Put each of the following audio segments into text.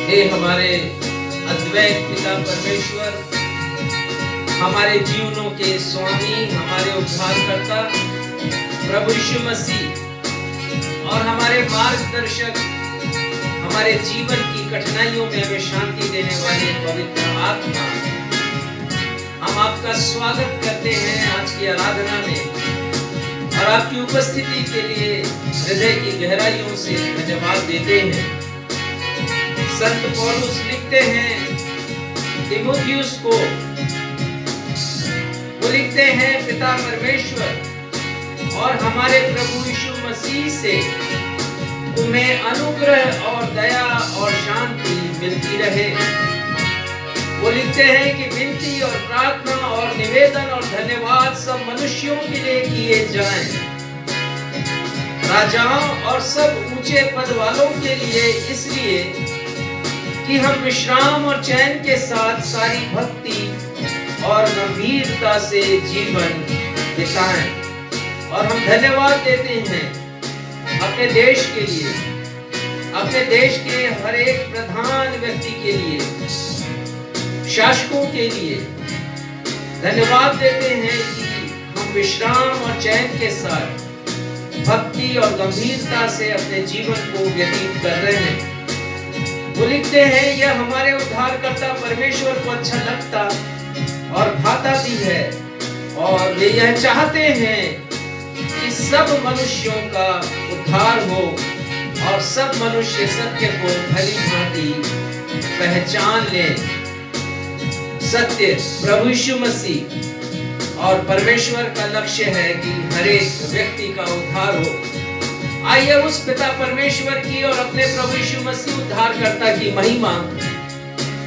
हे हमारे अद्वैत पिता परमेश्वर, हमारे जीवनों के स्वामी, हमारे उद्धारकर्ता प्रभु यीशु मसीह और हमारे मार्गदर्शक, हमारे जीवन की कठिनाइयों में हमें शांति देने वाले पवित्र आत्मा, हम आपका स्वागत करते हैं आज की आराधना में और आपकी उपस्थिति के लिए हृदय की गहराइयों से धन्यवाद देते हैं। संत पौलुस लिखते हैं तीमुथियुस को, वो लिखते हैं पिता परमेश्वर और हमारे प्रभु यीशु मसीह से तुम्हें अनुग्रह और दया और शांति मिलती रहे। वो लिखते हैं कि विनती और प्रार्थना और निवेदन और धन्यवाद सब मनुष्यों के लिए किए जाएं, राजाओं और सब ऊंचे पद वालों के लिए, इसलिए कि हम विश्राम और चैन के साथ सारी भक्ति और गंभीरता से जीवन बिताएं। और हम धन्यवाद देते हैं अपने देश के लिए, अपने देश के हर एक प्रधान व्यक्ति के लिए, शासकों के लिए धन्यवाद देते हैं कि हम विश्राम और चैन के साथ भक्ति और गंभीरता से अपने जीवन को व्यतीत कर रहे हैं। वो लिखते हैं यह हमारे उद्धारकर्ता परमेश्वर को अच्छा लगता और भाता भी है और वे यह चाहते हैं कि सब मनुष्यों का उद्धार हो और सब मनुष्य सत्य को भली भांति पहचान लें। सत्य प्रभु यीशु मसीह और परमेश्वर का लक्ष्य है कि हर एक व्यक्ति का उद्धार हो। आइए उस पिता परमेश्वर की और अपने प्रभु यीशु मसीह उद्धारकर्ता की महिमा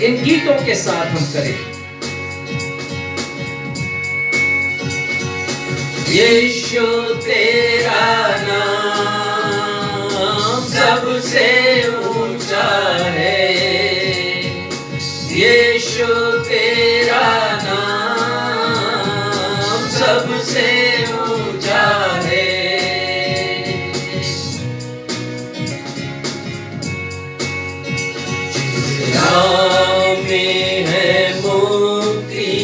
इन गीतों के साथ हम करें। यीशु तेरा नाम सबसे ऊंचा है, यीशु तेरा नाम सबसे ऊंचा है। नाम में है मुक्ति,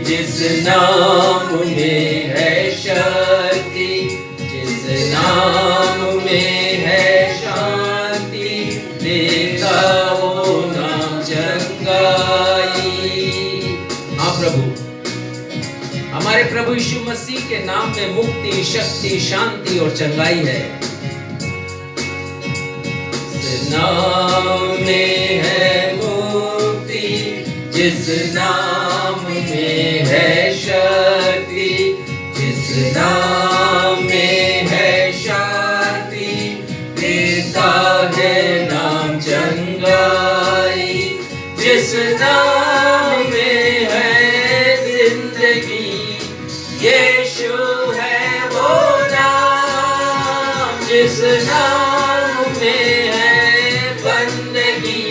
जिस नाम में है शक्ति, जिस नाम में है शांति, देता वो नाम चंगाई। हाँ प्रभु, हमारे प्रभु यीशु मसीह के नाम में मुक्ति, शक्ति, शांति और चंगाई है। जिस नाम में है मुक्ति, जिस नाम में है शक्ति, जिस नाम में है शांति, देता है नाम चंगाई। जिस नाम में है जिंदगी, यीशु है वो नाम। जिस नाम में है बंदगी,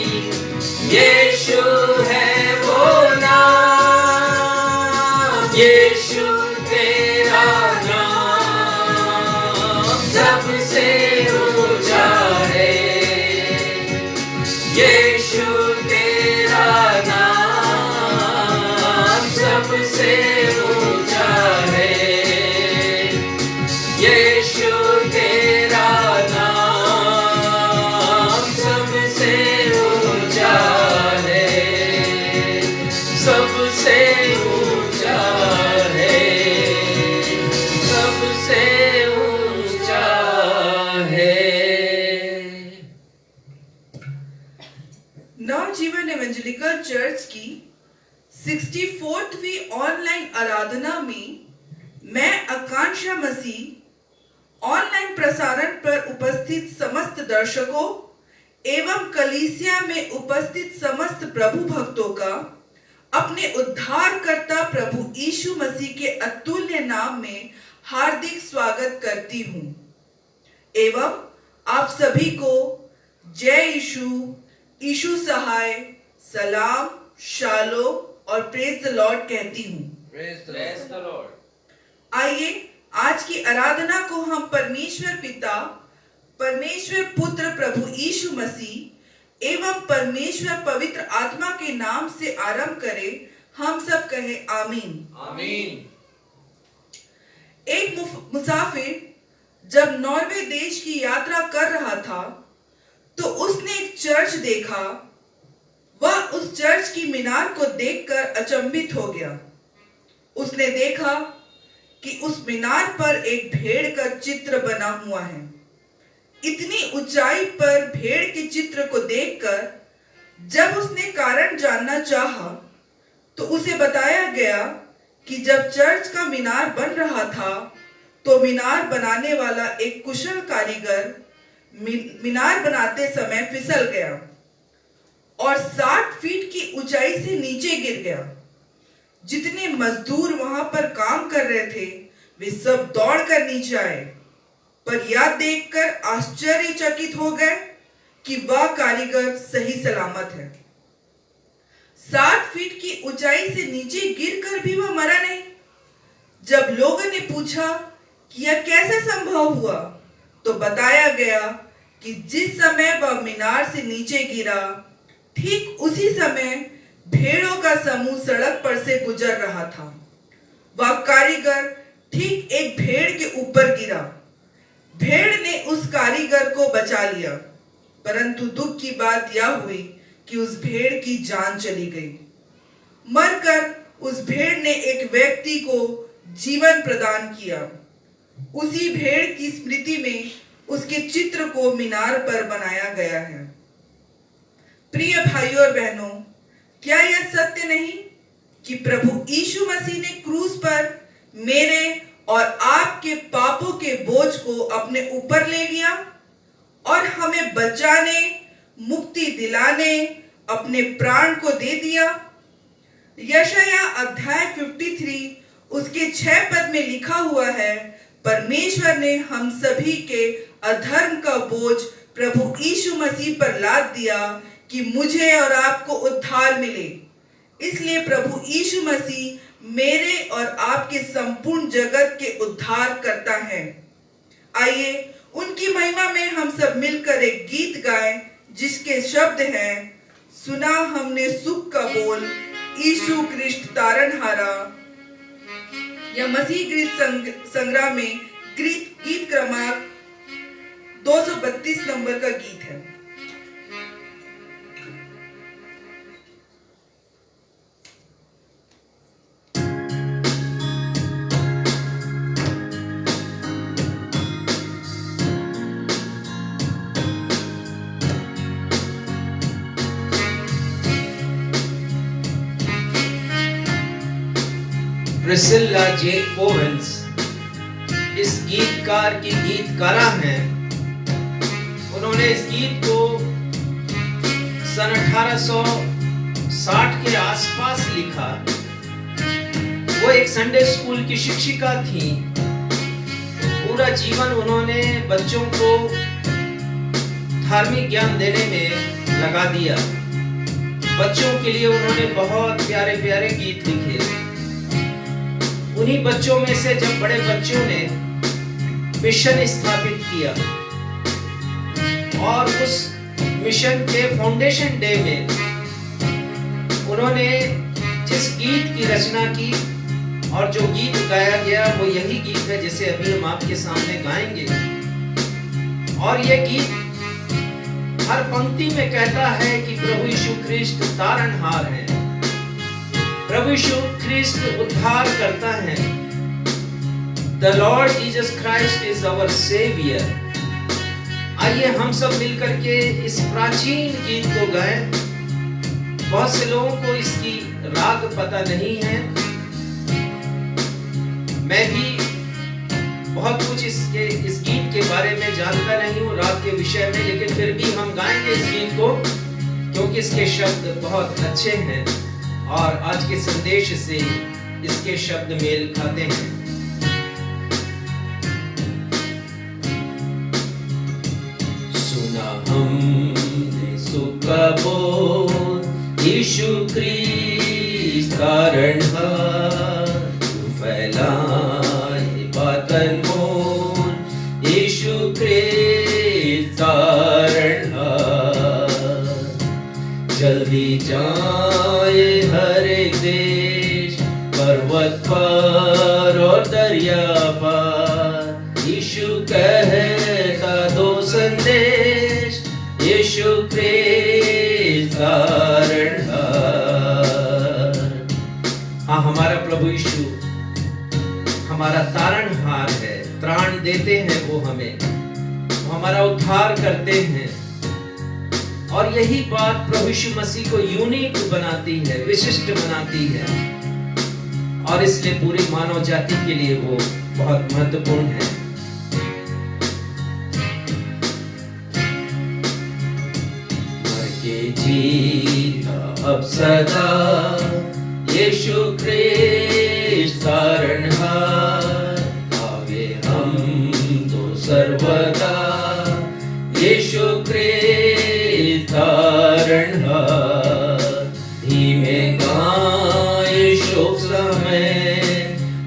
यीशु है वो नाम। यीशु तेरा नाम सबसे ऊंचा है, यीशु तेरा नाम सबसे ऊंचा है। यीशु तेरा नाम सबसे ऊंचा है, सबसे ऊंचा है, सबसे ऊंचा है। नवजीवन एवेंजेलिकल चर्च की 64वीं ऑनलाइन आराधना में मैं आकांक्षा मसीह ऑनलाइन प्रसारण पर उपस्थित समस्त दर्शकों एवं कलीसिया में उपस्थित समस्त प्रभु भक्तों का अपने उद्धारकर्ता प्रभु यीशु मसीह के अतुल्य नाम में हार्दिक स्वागत करती हूँ एवं आप सभी को जय यीशु, यीशु सहाय, सलाम, शालोम और प्रेज द लॉर्ड कहती हूँ। Praise the Lord. आइए आज की आराधना को हम परमेश्वर पिता, परमेश्वर पुत्र प्रभु यीशु मसीह एवं परमेश्वर पवित्र आत्मा के नाम से आरंभ करे। हम सब कहे आमीन। आमीन। एक मुसाफिर जब नॉर्वे देश की यात्रा कर रहा था तो उसने एक चर्च देखा। वह उस चर्च की मीनार को देखकर अचंभित हो गया। उसने देखा कि उस मीनार पर एक भेड़ का चित्र बना हुआ है। इतनी ऊंचाई पर भेड़ के चित्र को देखकर जब उसने कारण जानना चाहा तो उसे बताया गया कि जब चर्च का मीनार बन रहा था तो मीनार बनाने वाला एक कुशल कारीगर मीनार बनाते समय फिसल गया और 60 फीट की ऊंचाई से नीचे गिर गया। जितने मजदूर वहां पर काम कर रहे थे वे सब दौड़कर नीचे आए, पर यह देखकर आश्चर्यचकित हो गए कि वह कारीगर सही सलामत है। 60 फीट की ऊंचाई से नीचे गिरकर भी वह मरा नहीं। जब लोगों ने पूछा कि यह कैसे संभव हुआ तो बताया गया कि जिस समय वह मीनार से नीचे गिरा ठीक उसी समय भेड़ों का समूह सड़क पर से गुजर रहा था। वह कारीगर ठीक एक भेड़ के ऊपर गिरा। भेड़ ने उस कारीगर को बचा लिया, परंतु दुख की बात यह हुई कि उस भेड़ की जान चली गई। मरकर उस भेड़ ने एक व्यक्ति को जीवन प्रदान किया। उसी भेड़ की स्मृति में उसके चित्र को मीनार पर बनाया गया है। प्रिय भाइयों और बहनों, क्या यह सत्य नहीं कि प्रभु यीशु मसीह ने क्रूस पर मेरे और आपके पापों के बोझ को अपने ऊपर ले लिया और हमें बचाने, मुक्ति दिलाने अपने प्राण को दे दिया। यशाया अध्याय 53 उसके 6 पद में लिखा हुआ है, परमेश्वर ने हम सभी के अधर्म का बोझ प्रभु यीशु मसीह पर लाद दिया कि मुझे और आपको उद्धार मिले। इसलिए प्रभु यीशु मसीह मेरे और आपके संपूर्ण जगत के उद्धार करता है। आइए उनकी महिमा में हम सब मिलकर एक गीत गाएं जिसके शब्द हैं, सुना हमने सुख का बोल, यीशु कृष्ण तारनहारा। यह मसीह गीत संग्रह में गीत क्रमांक 232 नंबर का गीत है। प्रिसिल्ला जे ओवेंस इस गीतकार की गीतकारा हैं। उन्होंने इस गीत को सन 1860 के आसपास लिखा। वो एक संडे स्कूल की शिक्षिका थी। पूरा जीवन उन्होंने बच्चों को धार्मिक ज्ञान देने में लगा दिया। बच्चों के लिए उन्होंने बहुत प्यारे प्यारे गीत लिखे। उन्हीं बच्चों में से जब बड़े बच्चों ने मिशन स्थापित किया और उस मिशन के फाउंडेशन डे में उन्होंने जिस गीत की रचना की और जो गीत गाया गया वो यही गीत है जिसे अभी हम आपके सामने गाएंगे। और यह गीत हर पंक्ति में कहता है कि प्रभु यीशु ख्रिस्त तारनहार है, प्रभु यीशु ख्रिस्त उद्धार करता है। The Lord Jesus Christ is our Savior। आइए हम सब मिलकर के इस प्राचीन गीत को गाएं। बहुत से लोगों को इसकी राग पता नहीं है। मैं भी बहुत कुछ इस गीत के बारे में जानता नहीं हूँ, राग के विषय में, लेकिन फिर भी हम गाएंगे इस गीत को क्योंकि इसके शब्द बहुत अच्छे हैं और आज के संदेश से इसके शब्द मेल खाते हैं। सुना हमने सुख का बोल, यीशु ख्रिस्त तारनहार, तू फैलाए बातन मोल, यीशु ख्रिस्त तारनहार। भी जाए हर एक देश, पर्वत पर और दरिया पार, यीशु कहता दो संदेश, यीशु क्रिस्त तारणहार। हाँ, हमारा प्रभु यीशु हमारा तारणहार है, त्राण देते हैं वो हमें, वो हमारा उद्धार करते हैं। और यही बात प्रभु यीशु मसीह को यूनिक बनाती है, विशिष्ट बनाती है, और इसलिए पूरी मानव जाति के लिए वो बहुत महत्वपूर्ण है। मर के जीता अब सदा, यीशु क्रिस्त तारणहार, आवे हम तो सर्वदा, यीशु क्रिस्त तारणहार। धीमे गाए शोक समय,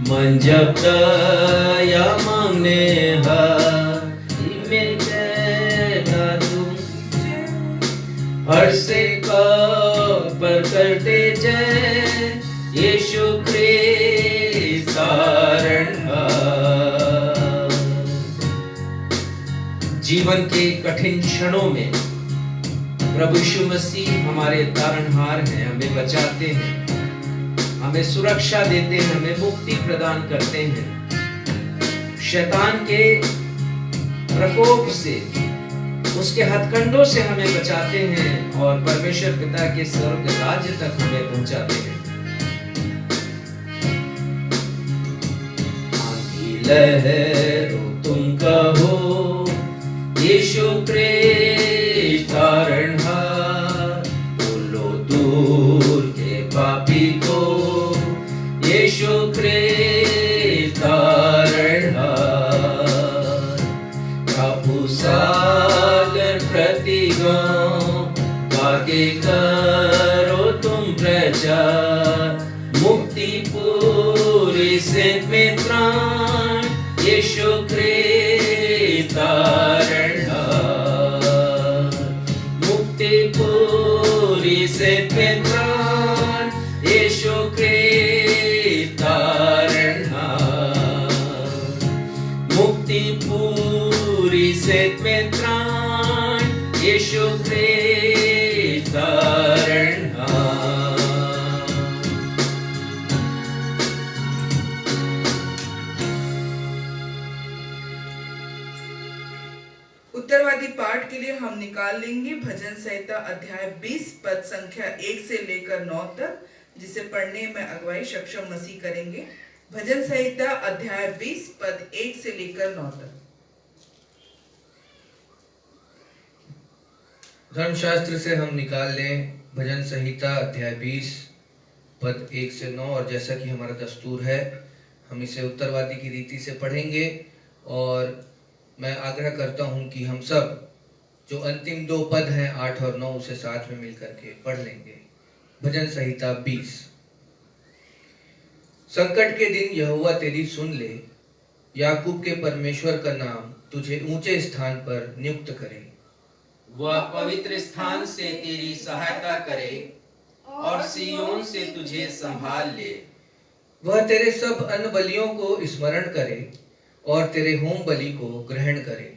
मन जब दया मांगने हार, धीमे कहता तुम हर से पर करते जय, यीशु क्रिस्त तारणहार। जीवन के कठिन क्षणों में प्रभु यीशु मसीह हमारे तारणहार हैं, हमें बचाते हैं, हमें सुरक्षा देते हैं, हमें मुक्ति प्रदान करते हैं। शैतान के प्रकोप से, उसके हथकंडों से हमें बचाते हैं और परमेश्वर पिता के स्वर्ग राज्य तक हमें पहुंचाते हैं। आंधी लहरों तुम कहो, यीशु क्रिस्त तारणहार, बोलो दूर के पापी को, यीशु क्रिस्त तारणहार। काबू सागर प्रतिगांव, आगे करो तुम प्रचार, मुक्ति पूरी से में त्राण, यीशु क्रिस्त तारणहार। मुक्ति पूरी से में त्राण, यीशु क्रिस्त तारणहार। मुक्ति पूरी से में त्राण, यीशु क्रिस्त तारणहार। उत्तरवादी पाठ के लिए हम निकाल लेंगे भजन संहिता अध्याय 20 पद संख्या 1 से लेकर 9 तक, जिसे पढ़ने में अगुवाई सक्षम मसीह करेंगे। भजन संहिता अध्याय 20 पद 1 से लेकर 9 तक। धर्मशास्त्र से हम निकाल लें भजन संहिता अध्याय 20 पद 1 से 9, और जैसा कि हमारा दस्तूर है हम इसे उत्तरवादी की रीति से पढ़ेंगे। और मैं आग्रह करता हूं कि हम सब जो अंतिम 2 पद हैं 8 और 9 उसे साथ में मिलकर के पढ़ लेंगे। भजन संहिता 20। संकट के दिन यहोवा तेरी सुन ले, याकूब के परमेश्वर का नाम तुझे ऊंचे स्थान पर नियुक्त करे। वह पवित्र स्थान से तेरी सहायता करे और सिय्योन से तुझे संभाल ले। वह तेरे सब अन्न बलियों को स्मरण करे और तेरे होम बलि को ग्रहण करे।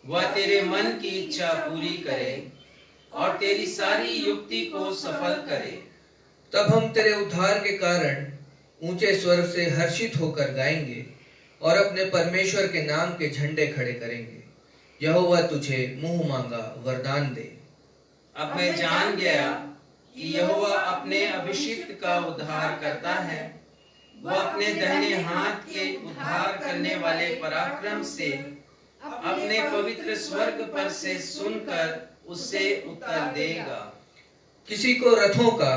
वह तेरे मन की इच्छा पूरी करे और तेरी सारी युक्ति को सफल करे। तब हम तेरे उद्धार के कारण ऊंचे स्वर से हर्षित होकर गाएंगे और अपने परमेश्वर के नाम के झंडे खड़े करेंगे। यहोवा तुझे मुंह मांगा वरदान दे। अब मैं जान गया कि यहोवा अपने अभिषिक्त का उद्धार करता है। वह अपने दाहिने हाथ के उद्धार करने वाले पराक्रम से अपने पवित्र स्वर्ग पर से सुनकर उससे उत्तर देगा। किसी को रथों का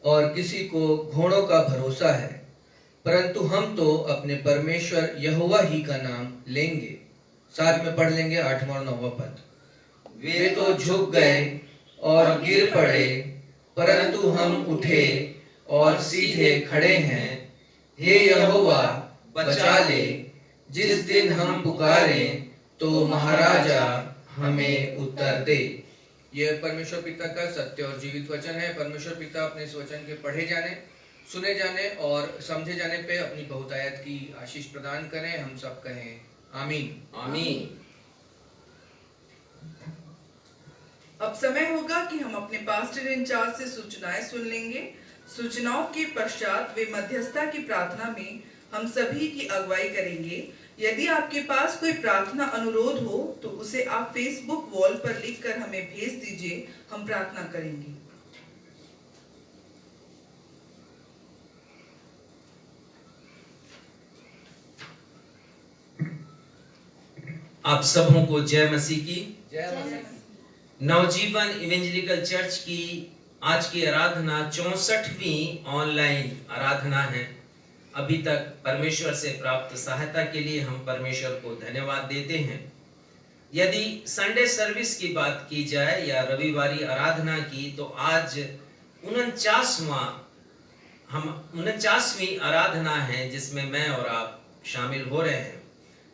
और किसी को घोड़ों का भरोसा है, परंतु हम तो अपने परमेश्वर यहोवा ही का नाम लेंगे। साथ में पढ़ लेंगे 8वां और 9वां पद। वे तो झुक गए और गिर पड़े, परंतु हम उठे और सीधे खड़े हैं। हे यहोवा बचा ले, जिस दिन हम पुकारें तो महाराजा हमें उत्तर दे। यह परमेश्वर पिता का सत्य और जीवित वचन है। परमेश्वर पिता अपने इस वचन के पढ़े जाने, सुने जाने और समझे जाने पे अपनी बहुतायत की आशीष प्रदान करें। हम सब कहें आमीन। आमीन। अब समय होगा कि हम अपने पास्टर इंचार्ज से सूचनाएं सुन लेंगे। सूचनाओं के पश्चात वे मध्यस्थता की प्रार्थना में हम सभी की अगुवाई करेंगे। यदि आपके पास कोई प्रार्थना अनुरोध हो तो उसे आप फेसबुक वॉल पर लिखकर हमें भेज दीजिए, हम प्रार्थना करेंगे। आप सबों को जय मसीह की। जय मसीह। नवजीवन इवेंजलिकल चर्च की आज की आराधना 64वीं ऑनलाइन आराधना है। अभी तक परमेश्वर से प्राप्त सहायता के लिए हम परमेश्वर को धन्यवाद देते हैं। यदि संडे सर्विस की बात की जाए या रविवारी आराधना की, तो आज 49वीं आराधना है जिसमें मैं और आप शामिल हो रहे हैं।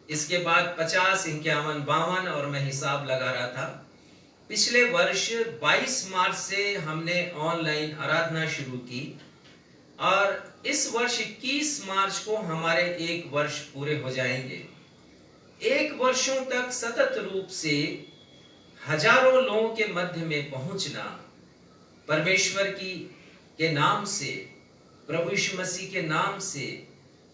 इसके बाद 50, 51, 52 और मैं हिसाब लगा रहा था। पिछले वर्ष 22 मार्च से हमने ऑनलाइन आराधना शुरू की और इस वर्ष 21 मार्च को हमारे 1 वर्ष पूरे हो जाएंगे। 1 वर्षों तक सतत रूप से हजारों लोगों के मध्य में पहुंचना, परमेश्वर के नाम से, प्रभु यीशु मसीह के नाम से,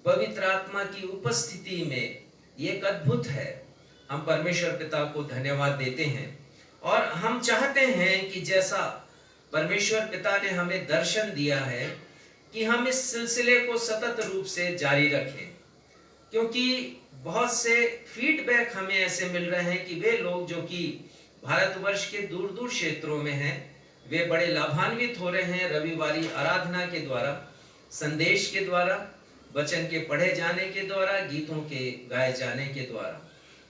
पवित्र आत्मा की उपस्थिति में, ये एक अद्भुत है। हम परमेश्वर पिता को धन्यवाद देते हैं और हम चाहते हैं कि जैसा परमेश्वर पिता ने हमें दर्शन दिया है कि हम इस सिलसिले को सतत रूप से जारी रखें, क्योंकि बहुत से फीडबैक हमें ऐसे मिल रहे हैं कि वे लोग जो कि भारतवर्ष के दूर दूर क्षेत्रों में हैं, वे बड़े लाभान्वित हो रहे हैं रविवारी आराधना के द्वारा, संदेश के द्वारा, वचन के पढ़े जाने के द्वारा, गीतों के गाए जाने के द्वारा,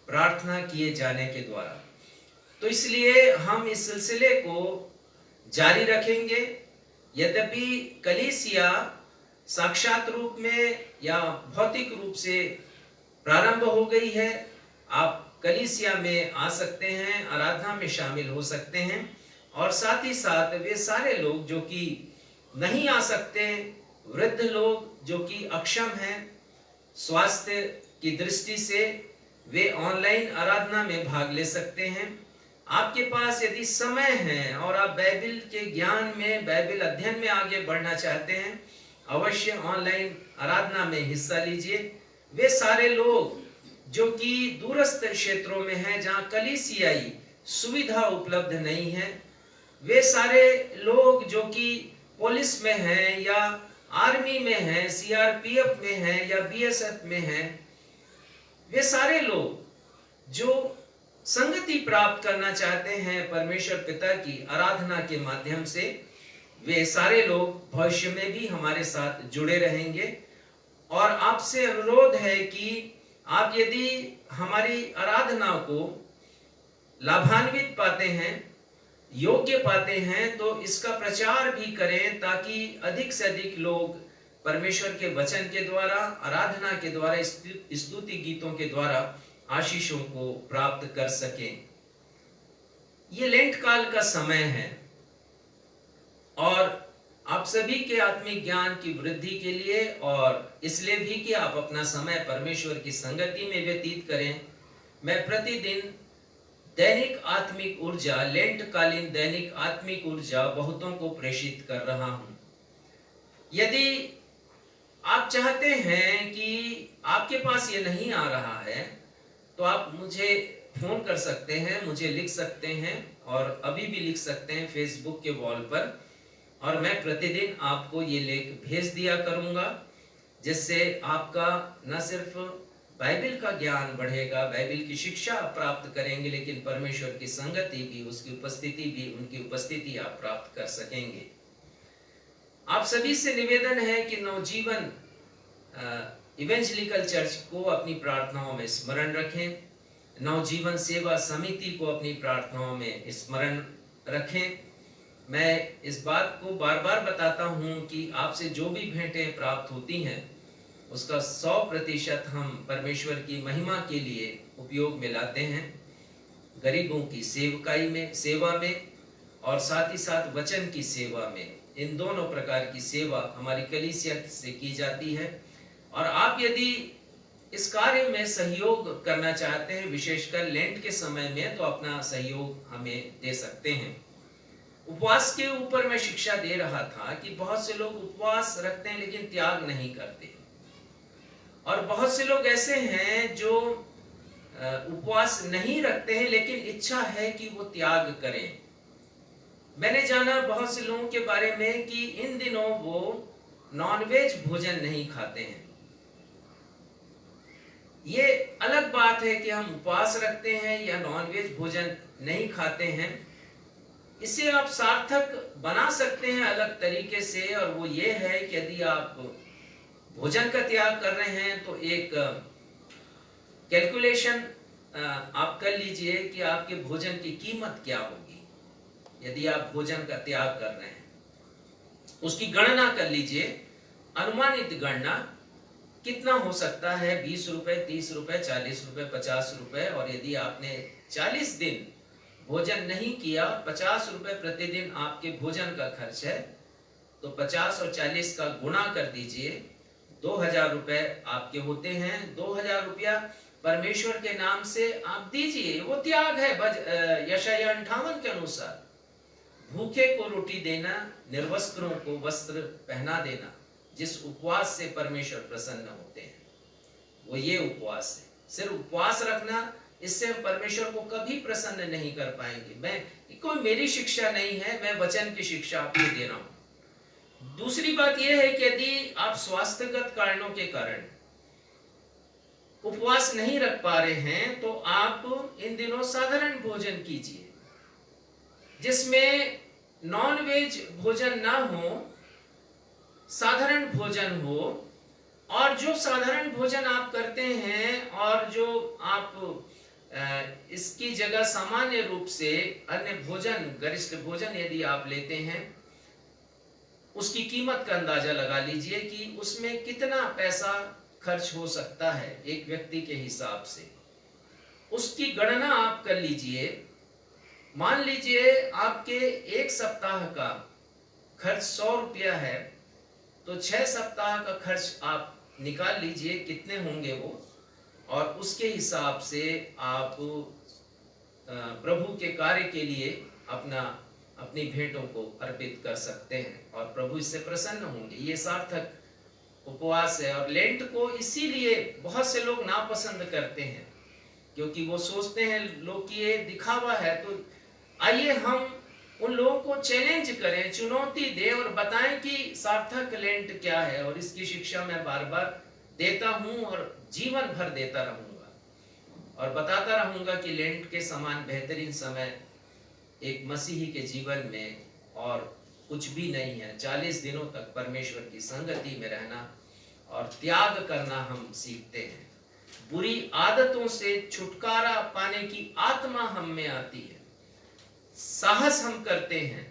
प्रार्थना किए जाने के द्वारा। तो इसलिए हम इस सिलसिले को जारी रखेंगे। यद्यपि कलीसिया साक्षात रूप में या भौतिक रूप से प्रारंभ हो गई है, आप कलीसिया में आ सकते हैं, आराधना में शामिल हो सकते हैं और साथ ही साथ वे सारे लोग जो कि नहीं आ सकते, वृद्ध लोग जो कि अक्षम हैं स्वास्थ्य की दृष्टि से, वे ऑनलाइन आराधना में भाग ले सकते हैं। आपके पास यदि समय है और आप बाइबल के ज्ञान में, बाइबल अध्ययन में आगे बढ़ना चाहते हैं, अवश्य ऑनलाइन आराधना में हिस्सा लीजिए। वे सारे लोग जो कि दूरस्थ क्षेत्रों में हैं, जहां कलीसियाई सुविधा उपलब्ध नहीं है, वे सारे लोग जो कि पुलिस में हैं या आर्मी में हैं, सीआरपीएफ में हैं या बीएसएफ में हैं, वे सारे लोग जो संगति प्राप्त करना चाहते हैं परमेश्वर पिता की आराधना के माध्यम से, वे सारे लोग भविष्य में भी हमारे साथ जुड़े रहेंगे। और आपसे अनुरोध है कि आप यदि हमारी आराधना को लाभान्वित पाते हैं, योग्य पाते हैं, तो इसका प्रचार भी करें ताकि अधिक से अधिक लोग परमेश्वर के वचन के द्वारा, आराधना के द्वारा, स्तुति गीतों के द्वारा आशीषों को प्राप्त कर सकें। ये लेंट काल का समय है और आप सभी के आत्मिक ज्ञान की वृद्धि के लिए और इसलिए भी कि आप अपना समय परमेश्वर की संगति में व्यतीत करें, मैं प्रतिदिन दैनिक आत्मिक ऊर्जा, लेंट कालीन दैनिक आत्मिक ऊर्जा बहुतों को प्रेषित कर रहा हूं। यदि आप चाहते हैं कि आपके पास ये नहीं आ रहा है, तो आप मुझे फोन कर सकते हैं, मुझे लिख सकते हैं और अभी भी लिख सकते हैं फेसबुक के वॉल पर, और मैं प्रतिदिन आपको ये लेख भेज दिया करूंगा, जिससे आपका न सिर्फ बाइबल का ज्ञान बढ़ेगा, बाइबल की शिक्षा आप प्राप्त करेंगे, लेकिन परमेश्वर की संगति भी, उसकी उपस्थिति भी, उनकी उपस्थिति आप प्राप्त कर सकेंगे। आप सभी से निवेदन है कि नवजीवन इवेंजलिकल चर्च को अपनी प्रार्थनाओं में स्मरण रखें, नवजीवन सेवा समिति को अपनी प्रार्थनाओं में स्मरण रखें। मैं इस बात को बार बार बताता हूं कि आपसे जो भी भेंटें प्राप्त होती हैं, उसका 100% हम परमेश्वर की महिमा के लिए उपयोग में लाते हैं। गरीबों की सेवा में और साथ ही साथ वचन की सेवा में, इन दोनों प्रकार की सेवा हमारी कलीसिया से की जाती है। और आप यदि इस कार्य में सहयोग करना चाहते हैं, विशेषकर लेंट के समय में, तो अपना सहयोग हमें दे सकते हैं। उपवास के ऊपर मैं शिक्षा दे रहा था कि बहुत से लोग उपवास रखते हैं लेकिन त्याग नहीं करते, और बहुत से लोग ऐसे हैं जो उपवास नहीं रखते हैं लेकिन इच्छा है कि वो त्याग करें। मैंने जाना बहुत से लोगों के बारे में कि इन दिनों वो नॉनवेज भोजन नहीं खाते हैं। ये अलग बात है कि हम उपवास रखते हैं या नॉनवेज भोजन नहीं खाते हैं। इसे आप सार्थक बना सकते हैं अलग तरीके से, और वो ये है कि यदि आप भोजन का त्याग कर रहे हैं तो एक कैलकुलेशन आप कर लीजिए कि आपके भोजन की कीमत क्या होगी। यदि आप भोजन का त्याग कर रहे हैं, उसकी गणना कर लीजिए, अनुमानित गणना कितना हो सकता है, 20 रुपए, 30 रुपए, 40 रुपए, 50 रुपए। और यदि आपने 40 दिन भोजन नहीं किया, 50 रुपए प्रतिदिन आपके भोजन का खर्च है, तो 50 और 40 का गुणा कर दीजिए, 2000 रुपए आपके होते हैं। 2000 रुपया परमेश्वर के नाम से आप दीजिए, वो त्याग है। यशायाह 58 के अनुसार भूखे को रोटी देना, निर्वस्त्रों को वस्त्र पहना देना, जिस उपवास से परमेश्वर प्रसन्न होते हैं, वो ये उपवास है। सिर्फ उपवास रखना, इससे हम परमेश्वर को कभी प्रसन्न नहीं कर पाएंगे। कोई मेरी शिक्षा नहीं है, मैं वचन की शिक्षा आपको दे रहा हूं। दूसरी बात यह है कि यदि आप स्वास्थ्यगत कारणों के कारण उपवास नहीं रख पा रहे हैं, तो आप इन दिनों साधारण भोजन कीजिए, जिसमें नॉनवेज भोजन ना हो, साधारण भोजन हो। और जो साधारण भोजन आप करते हैं और जो आप इसकी जगह सामान्य रूप से अन्य भोजन, गरिष्ठ भोजन यदि आप लेते हैं, उसकी कीमत का अंदाजा लगा लीजिए कि उसमें कितना पैसा खर्च हो सकता है एक व्यक्ति के हिसाब से। उसकी गणना आप कर लीजिए। मान लीजिए आपके एक सप्ताह का खर्च 100 रुपया है, तो 6 सप्ताह का खर्च आप निकाल लीजिए कितने होंगे वो, और उसके हिसाब से आप प्रभु के कार्य के लिए अपनी भेंटों को अर्पित कर सकते हैं, और प्रभु इससे प्रसन्न होंगे। ये सार्थक उपवास है। और लेंट को इसीलिए बहुत से लोग नापसंद करते हैं, क्योंकि वो सोचते हैं लोग कि ये दिखावा है। तो आइए हम उन लोगों को चैलेंज करें, चुनौती दें और बताएं कि सार्थक लेंट क्या है। और इसकी शिक्षा मैं बार बार देता हूं और जीवन भर देता रहूंगा, और बताता रहूंगा कि लेंट के समान बेहतरीन समय एक मसीही के जीवन में और कुछ भी नहीं है। 40 दिनों तक परमेश्वर की संगति में रहना और त्याग करना हम सीखते हैं। बुरी आदतों से छुटकारा पाने की आत्मा हम में आती है, साहस हम करते हैं,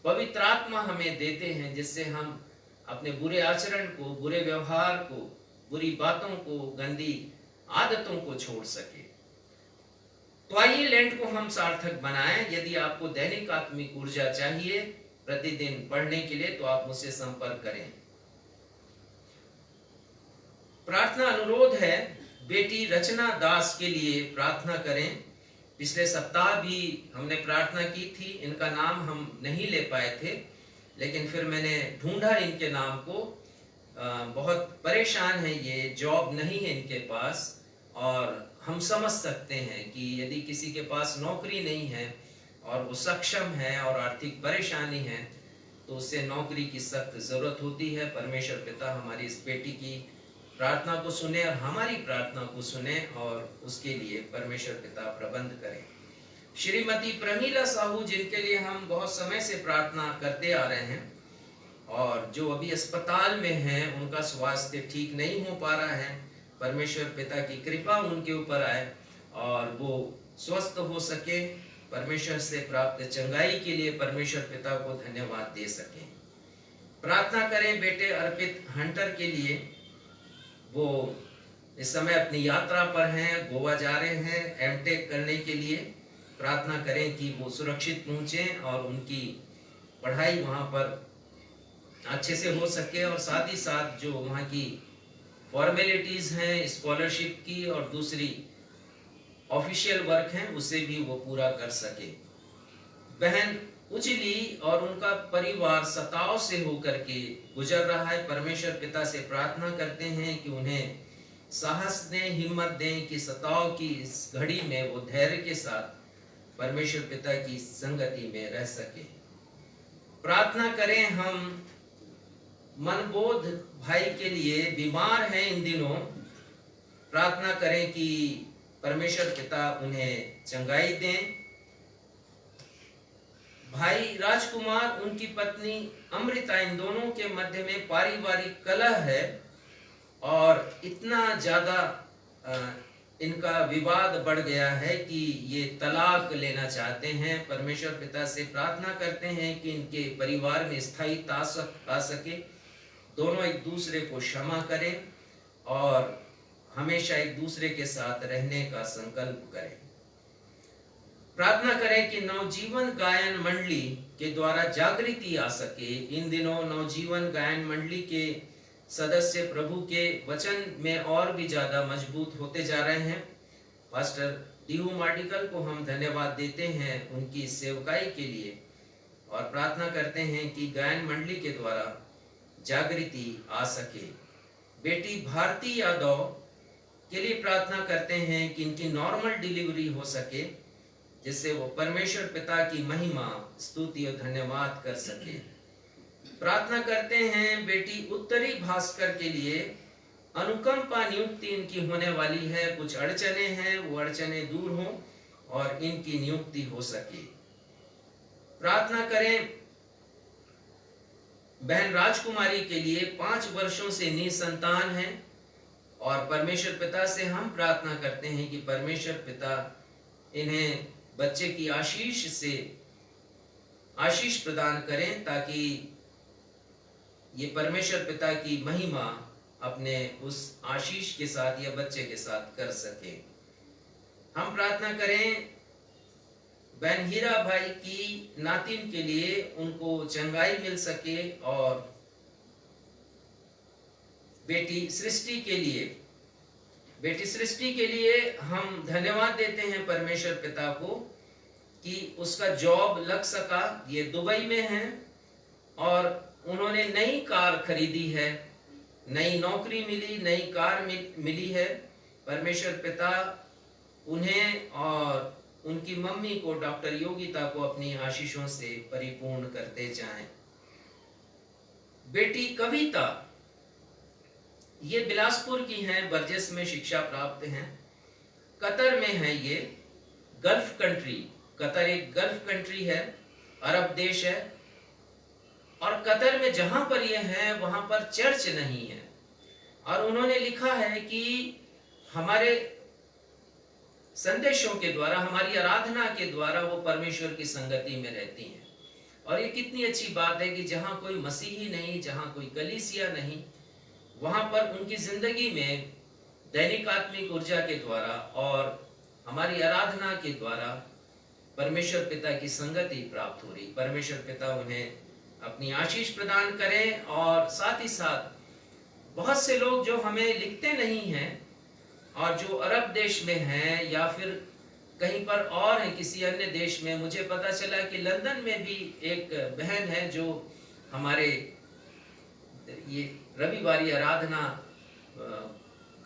पवित्र आत्मा हमें देते हैं, जिससे हम अपने बुरे आचरण को, बुरे व्यवहार को, बुरी बातों को, गंदी आदतों को छोड़ सके। तो आइए लेंट को हम सार्थक बनाएं। यदि आपको दैनिक आत्मिक ऊर्जा चाहिए प्रतिदिन पढ़ने के लिए, तो आप मुझसे संपर्क करें। प्रार्थना अनुरोध है, बेटी रचना दास के लिए प्रार्थना करें। पिछले सप्ताह भी हमने प्रार्थना की थी, इनका नाम हम नहीं ले पाए थे, लेकिन फिर मैंने ढूंढा इनके नाम को। बहुत परेशान है, ये जॉब नहीं है इनके पास, और हम समझ सकते हैं कि यदि किसी के पास नौकरी नहीं है और वो सक्षम है और आर्थिक परेशानी है, तो उससे नौकरी की सख्त जरूरत होती है। परमेश्वर पिता हमारी इस बेटी की प्रार्थना को सुने और हमारी प्रार्थना को सुने, और उसके लिए परमेश्वर पिता प्रबंध करें। श्रीमती प्रमीला साहू, जिनके लिए हम बहुत समय से प्रार्थना करते आ रहे हैं और जो अभी अस्पताल में हैं, उनका स्वास्थ्य ठीक नहीं हो पा रहा है, परमेश्वर पिता की कृपा उनके ऊपर आए और वो स्वस्थ हो सके, परमेश्वर से प्राप्त चंगाई के लिए परमेश्वर पिता को धन्यवाद दे सके। प्रार्थना करें बेटे अर्पित हंटर के लिए। वो इस समय अपनी यात्रा पर हैं, गोवा जा रहे हैं एमटेक करने के लिए। प्रार्थना करें कि वो सुरक्षित पहुंचे और उनकी पढ़ाई वहाँ पर अच्छे से हो सके, और साथ ही साथ जो वहाँ की फॉर्मेलिटीज हैं स्कॉलरशिप की और दूसरी ऑफिशियल वर्क हैं उसे भी वो पूरा कर सके। बहन उजली और उनका परिवार सताव से होकर के गुजर रहा है। परमेश्वर पिता से प्रार्थना करते हैं कि उन्हें साहस दें, हिम्मत दें कि सताव की इस घड़ी में वो धैर्य के साथ परमेश्वर पिता की संगति में रह सके। प्रार्थना करें हम मनबोध भाई के लिए, बीमार हैं इन दिनों। प्रार्थना करें कि परमेश्वर पिता उन्हें चंगाई दें। भाई राजकुमार, उनकी पत्नी अमृता, इन दोनों के मध्य में पारिवारिक कलह है और इतना ज्यादा इनका विवाद बढ़ गया है कि ये तलाक लेना चाहते हैं। परमेश्वर पिता से प्रार्थना करते हैं कि इनके परिवार में स्थायित्व आ सके, दोनों एक दूसरे को क्षमा करें और हमेशा एक दूसरे के साथ रहने का संकल्प करें। प्रार्थना करें कि नवजीवन गायन मंडली के द्वारा जागृति आ सके। इन दिनों नवजीवन गायन मंडली के सदस्य प्रभु के वचन में और भी ज्यादा मजबूत होते जा रहे हैं। पास्टर डीहू मार्डिकल को हम धन्यवाद देते हैं उनकी सेवकाई के लिए और प्रार्थना करते हैं कि गायन मंडली के द्वारा जागृति आ सके। बेटी भारती यादव के लिए प्रार्थना करते हैं कि इनकी नॉर्मल डिलीवरी हो सके, जिससे वो परमेश्वर पिता की महिमा, स्तुति और धन्यवाद कर सके। प्रार्थना करते हैं बेटी उत्तरी भास्कर के लिए, अनुकंपा नियुक्ति इनकी होने वाली है। कुछ अड़चने हैं, वो अड़चने दूर हों और इनकी नियुक्ति हो सके। प्रार्थना करें बहन राजकुमारी के लिए, 5 वर्षों से निसंतान है और परमेश्वर पिता से हम प्रार्थना करते हैं कि परमेश्वर पिता इन्हें बच्चे की आशीष से आशीष प्रदान करें ताकि ये परमेश्वर पिता की महिमा अपने उस आशीष के साथ या बच्चे के साथ कर सके। हम प्रार्थना करें बहन हीरा भाई की नातिन के लिए, उनको चंगाई मिल सके और बेटी सृष्टि के लिए हम धन्यवाद देते हैं परमेश्वर पिता को कि उसका जॉब लग सका। ये दुबई में है और उन्होंने नई कार खरीदी है, नई नौकरी मिली, नई कार मिली है। परमेश्वर पिता उन्हें और उनकी मम्मी को, डॉक्टर योगिता को अपनी आशीषों से परिपूर्ण करते जाएं। बेटी कविता, ये बिलासपुर की हैं, बर्जिस में शिक्षा प्राप्त हैं, कतर में है। ये गल्फ कंट्री, कतर एक गल्फ कंट्री है, अरब देश है और कतर में जहां पर ये है वहां पर चर्च नहीं है। और उन्होंने लिखा है कि हमारे संदेशों के द्वारा, हमारी आराधना के द्वारा वो परमेश्वर की संगति में रहती हैं। और ये कितनी अच्छी बात है कि जहां कोई मसीही नहीं, जहां कोई कलीसिया नहीं, वहां पर उनकी जिंदगी में दैनिक आत्मिक ऊर्जा के द्वारा और हमारी आराधना के द्वारा परमेश्वर पिता की संगति प्राप्त हो रही। परमेश्वर पिता उन्हें अपनी आशीष प्रदान करें। और साथ ही साथ बहुत से लोग जो हमें लिखते नहीं हैं और जो अरब देश में हैं या फिर कहीं पर और है किसी अन्य देश में, मुझे पता चला कि लंदन में भी एक बहन है जो हमारे ये रविवारी आराधना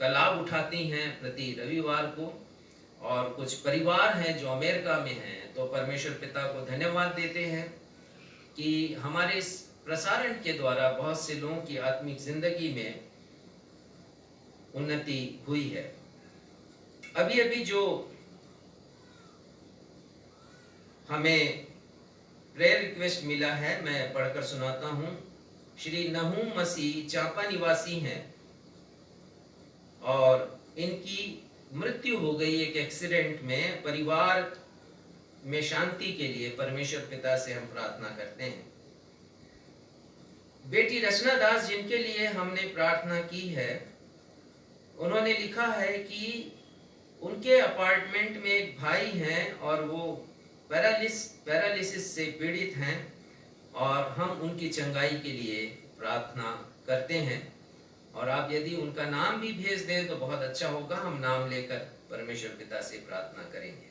का लाभ उठाती हैं प्रति रविवार को, और कुछ परिवार हैं जो अमेरिका में हैं। तो परमेश्वर पिता को धन्यवाद देते हैं कि हमारे इस प्रसारण के द्वारा बहुत से लोगों की आत्मिक जिंदगी में उन्नति हुई है। अभी अभी जो हमें प्रेयर रिक्वेस्ट मिला है, मैं पढ़कर सुनाता हूं। श्री नहूम मसीह चांपा निवासी हैं और इनकी मृत्यु हो गई एक एक्सीडेंट में। परिवार में शांति के लिए परमेश्वर पिता से हम प्रार्थना करते हैं। बेटी रचना दास, जिनके लिए हमने प्रार्थना की है, उन्होंने लिखा है कि उनके अपार्टमेंट में एक भाई हैं और वो पैरालिसिस से पीड़ित हैं और हम उनकी चंगाई के लिए प्रार्थना करते हैं। और आप यदि उनका नाम भी भेज दें तो बहुत अच्छा होगा, हम नाम लेकर परमेश्वर पिता से प्रार्थना करेंगे।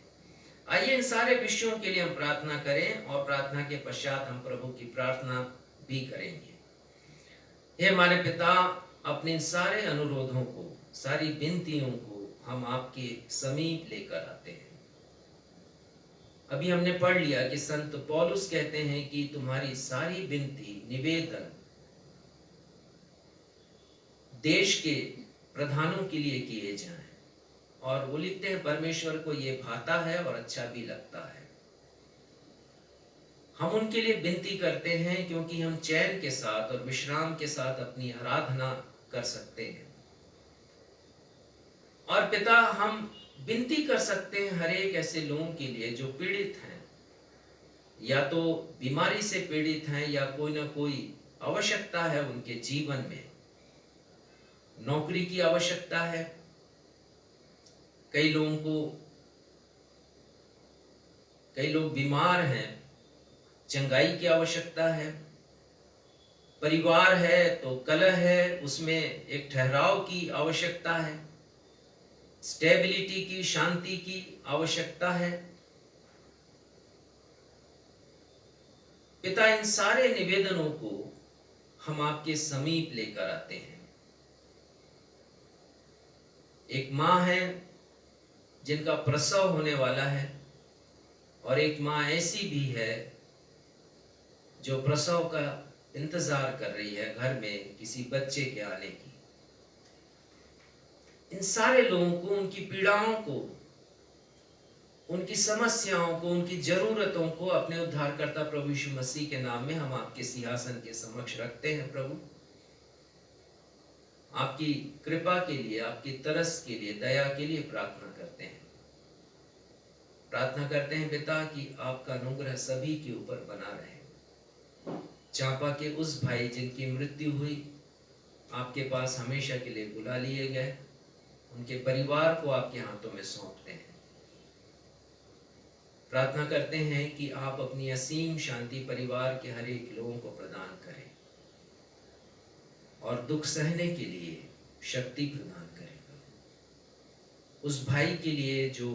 आइए इन सारे विषयों के लिए हम प्रार्थना करें और प्रार्थना के पश्चात हम प्रभु की प्रार्थना भी करेंगे। हे हमारे पिता, अपने इन सारे अनुरोधों को, सारी विनतियों को हम आपके समीप लेकर आते हैं। अभी हमने पढ़ लिया कि संत पौलुस कहते हैं कि तुम्हारी सारी विनती, निवेदन देश के प्रधानों के लिए किए जाएं। और वो लिखते हैं परमेश्वर को ये भाता है और अच्छा भी लगता है। हम उनके लिए विनती करते हैं क्योंकि हम चैन के साथ और विश्राम के साथ अपनी आराधना कर सकते हैं। और पिता, हम विनती कर सकते हैं हर एक ऐसे लोगों के लिए जो पीड़ित हैं, या तो बीमारी से पीड़ित हैं या कोई ना कोई आवश्यकता है उनके जीवन में। नौकरी की आवश्यकता है, कई लोग बीमार हैं, चंगाई की आवश्यकता है। परिवार है तो कलह है, उसमें एक ठहराव की आवश्यकता है। स्टेबिलिटी की, शांति की आवश्यकता है। पिता, इन सारे निवेदनों को हम आपके समीप लेकर आते हैं। एक माँ है जिनका प्रसव होने वाला है, और एक माँ ऐसी भी है जो प्रसव का इंतजार कर रही है घर में किसी बच्चे के आने की। इन सारे लोगों को, उनकी पीड़ाओं को, उनकी समस्याओं को, उनकी जरूरतों को अपने उद्धारकर्ता प्रभु यीशु मसीह के नाम में हम आपके सिंहासन के समक्ष रखते हैं। प्रभु, आपकी कृपा के लिए, आपकी तरस के लिए, दया के लिए प्रार्थना करते हैं। प्रार्थना करते हैं पिता कि आपका अनुग्रह सभी के ऊपर बना रहे। चांपा के उस भाई जिनकी मृत्यु हुई, आपके पास हमेशा के लिए बुला लिए गए, उनके परिवार को आपके हाथों में सौंपते हैं। प्रार्थना करते हैं कि आप अपनी असीम शांति परिवार के हर एक लोगों को प्रदान करें और दुख सहने के लिए शक्ति प्रदान करें। उस भाई के लिए जो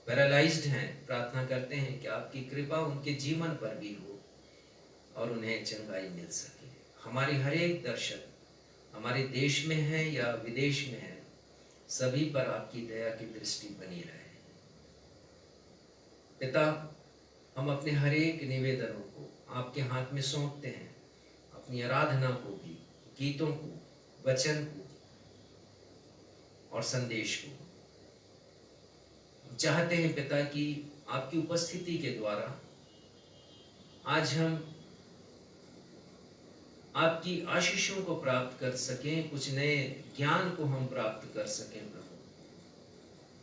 पैरालाइज्ड हैं, प्रार्थना करते हैं कि आपकी कृपा उनके जीवन पर भी हो और उन्हें चंगाई मिल सके। हमारे हर एक दर्शक हमारे देश में है या विदेश में है, सभी पर आपकी दया की दृष्टि बनी रहे। पिता, हम अपने हर एक निवेदनों को आपके हाथ में सौंपते हैं, अपनी आराधना को भी, गीतों को, वचन को और संदेश को। चाहते हैं पिता कि आपकी उपस्थिति के द्वारा आज हम आपकी आशीषों को प्राप्त कर सकें, कुछ नए ज्ञान को हम प्राप्त कर सकें। प्रभु,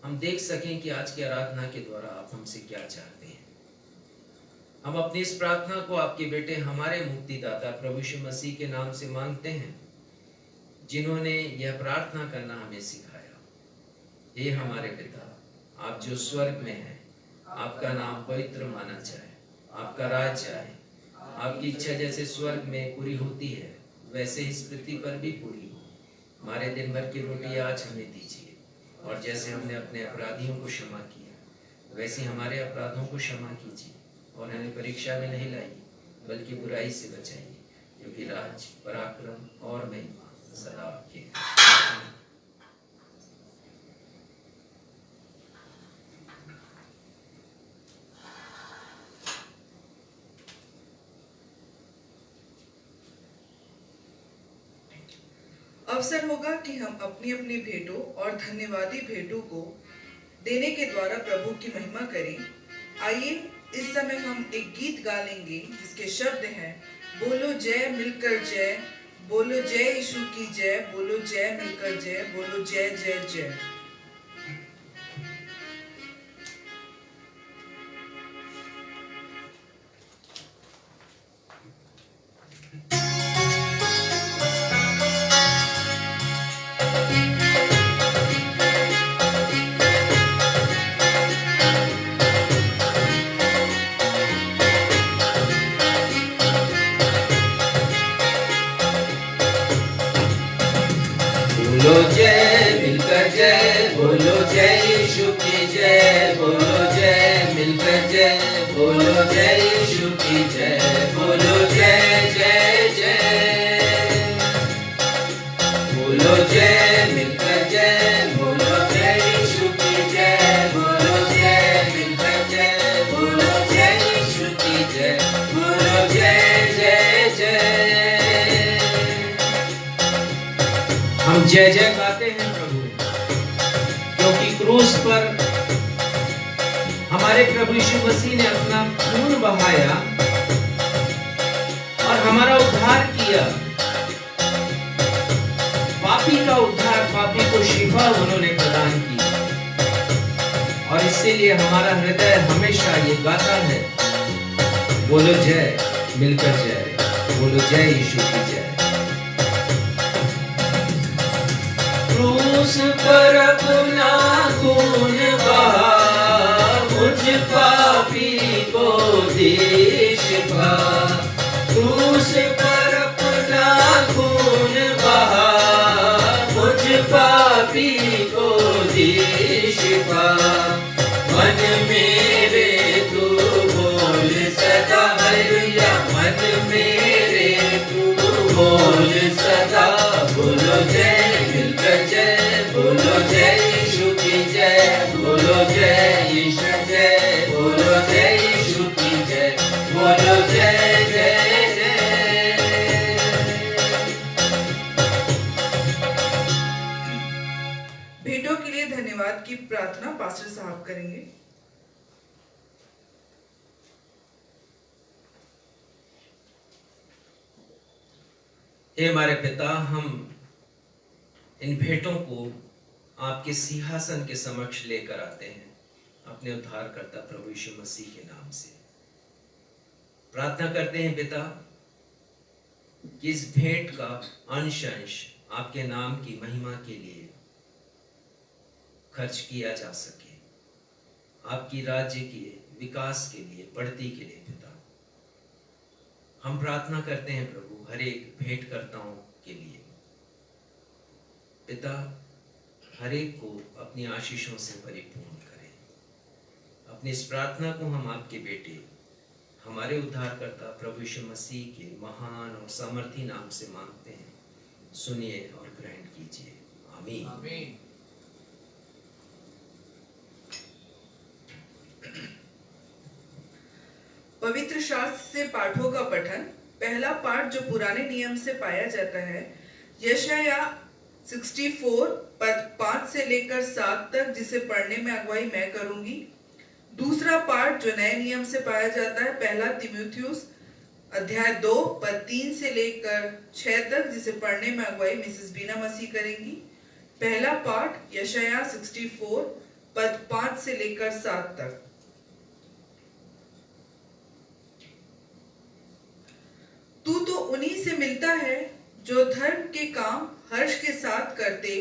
हम देख सकें कि आज की आराधना के द्वारा आप हमसे क्या चाहते हैं। हम अपनी इस प्रार्थना को आपके बेटे, हमारे मुक्तिदाता प्रभु यीशु मसीह के नाम से मांगते हैं, जिन्होंने यह प्रार्थना करना हमें सिखाया। हे हमारे पिता, आप जो स्वर्ग में हैं, आपका नाम पवित्र माना जाए, आपका राज्य आए, आपकी इच्छा जैसे स्वर्ग में पूरी होती है वैसे इस पृथ्वी पर भी पूरी हो। हमारे दिन भर की रोटी आज हमें दीजिए, और जैसे हमने अपने अपराधियों को क्षमा किया वैसे हमारे अपराधों को क्षमा कीजिए, और हमें परीक्षा में नहीं लाइए बल्कि बुराई से बचाइए, क्योंकि राज्य, पराक्रम और महिमा सदा आपके हैं। अवसर होगा कि हम अपनी अपनी भेंटों और धन्यवादी भेंटों को देने के द्वारा प्रभु की महिमा करें। आइए इस समय हम एक गीत गा लेंगे जिसके शब्द हैं, बोलो जय मिलकर जय, बोलो जय यीशु की जय, बोलो जय मिलकर जय, बोलो जय जय जय। जय, बोलो जय यीशु की जय, बोलो जय जय जय, बोलो जय मिलकर जय, बोलो जय यीशु की जय, बोलो जय मिलकर जय, बोलो जय यीशु की जय, बोलो जय जय जय। हम जय जय गाते हैं प्रभु, क्योंकि क्रूस पर हमारे प्रभु यीशु मसीह ने अपना खून बहाया और हमारा उद्धार किया। पापी का उद्धार, पापी को शिफा उन्होंने प्रदान की, और इसीलिए हमारा हृदय हमेशा ये गाता है, बोलो जय मिलकर जय, बोलो जय यीशु की जय। क्रूस पर अपना खून बहा, मुझ पापी को दे शिफा। क्रूस पर अपना खून बहा, मुझ पापी को दे शिफा। मन मेरे तू बोल सदा हालेलुया, मन मेरे तू बोल सदा, बोलो जय मिलकर जय, बोलो जय यीशु की जय, बोलो जय यीशु जय, बोलो जय यीशु की जय, बोलो जय जय जय। भेंटों के लिए धन्यवाद की प्रार्थना पास्टर साहब करेंगे। हे हमारे पिता, हम इन भेंटों को आपके सिंहासन के समक्ष लेकर आते हैं, अपने उद्धारकर्ता प्रभु यीशु मसीह के नाम से प्रार्थना करते हैं पिता कि इस भेंट का अंश आपके नाम की महिमा के लिए खर्च किया जा सके, आपकी राज्य के विकास के लिए, बढ़ती के लिए पिता। हम प्रार्थना करते हैं प्रभु हर एक भेंटकर्ताओं के लिए पिता, हर एक को अपनी आशीषों से परिपूर्ण करें। अपनी इस प्रार्थना को हम आपके बेटे, हमारे उद्धारकर्ता प्रभु यीशु मसीह के महान और सामर्थी नाम से मांगते हैं, सुनिए और ग्रहण कीजिए, आमीन। आमीन। पवित्र शास्त्र से पाठों का पठन। पहला पाठ जो पुराने नियम से पाया जाता है, यशाया 64 पद 5 से लेकर 7 तक, जिसे पढ़ने में अगुवाई मैं करूंगी। दूसरा पाठ जो नए नियम से पाया जाता है, पहला तीमुथियुस अध्याय 2 पद 3 से लेकर 6 तक, जिसे पढ़ने में अगुवाई मिसेस बीना मसीह करेंगी। पहला पाठ यशाया 64 पद 5 से लेकर 7 तक। तू तो उन्हीं से मिलता है जो धर्म के काम हर्ष के साथ करते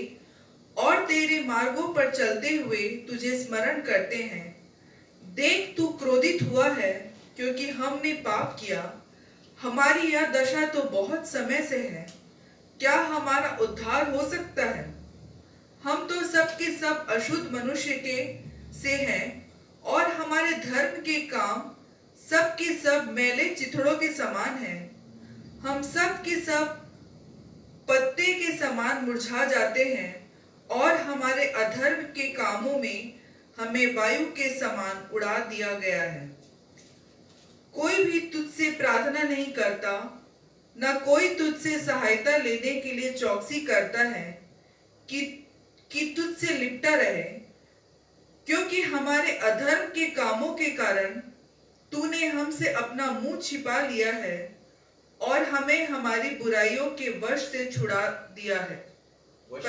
और तेरे मार्गों पर चलते हुए तुझे स्मरण करते हैं। देख, तू क्रोधित हुआ है क्योंकि हमने पाप किया। हमारी यह दशा तो बहुत समय से है, क्या हमारा उद्धार हो सकता है? हम तो सब के सब अशुद्ध मनुष्य के से हैं और हमारे धर्म के काम सब के सब मैले चिथड़ों के समान हैं। हम सब के सब पत्ते के समान मुरझा जाते हैं और हमारे अधर्म के कामों में हमें वायु के समान उड़ा दिया गया है। कोई भी तुझसे प्रार्थना नहीं करता, न कोई तुझसे सहायता लेने के लिए चौकसी करता है कि तुझसे लिपटा रहे, क्योंकि हमारे अधर्म के कामों के कारण तूने हमसे अपना मुंह छिपा लिया है और हमें हमारी बुराइयों के वश से छुड़ा दिया है, वश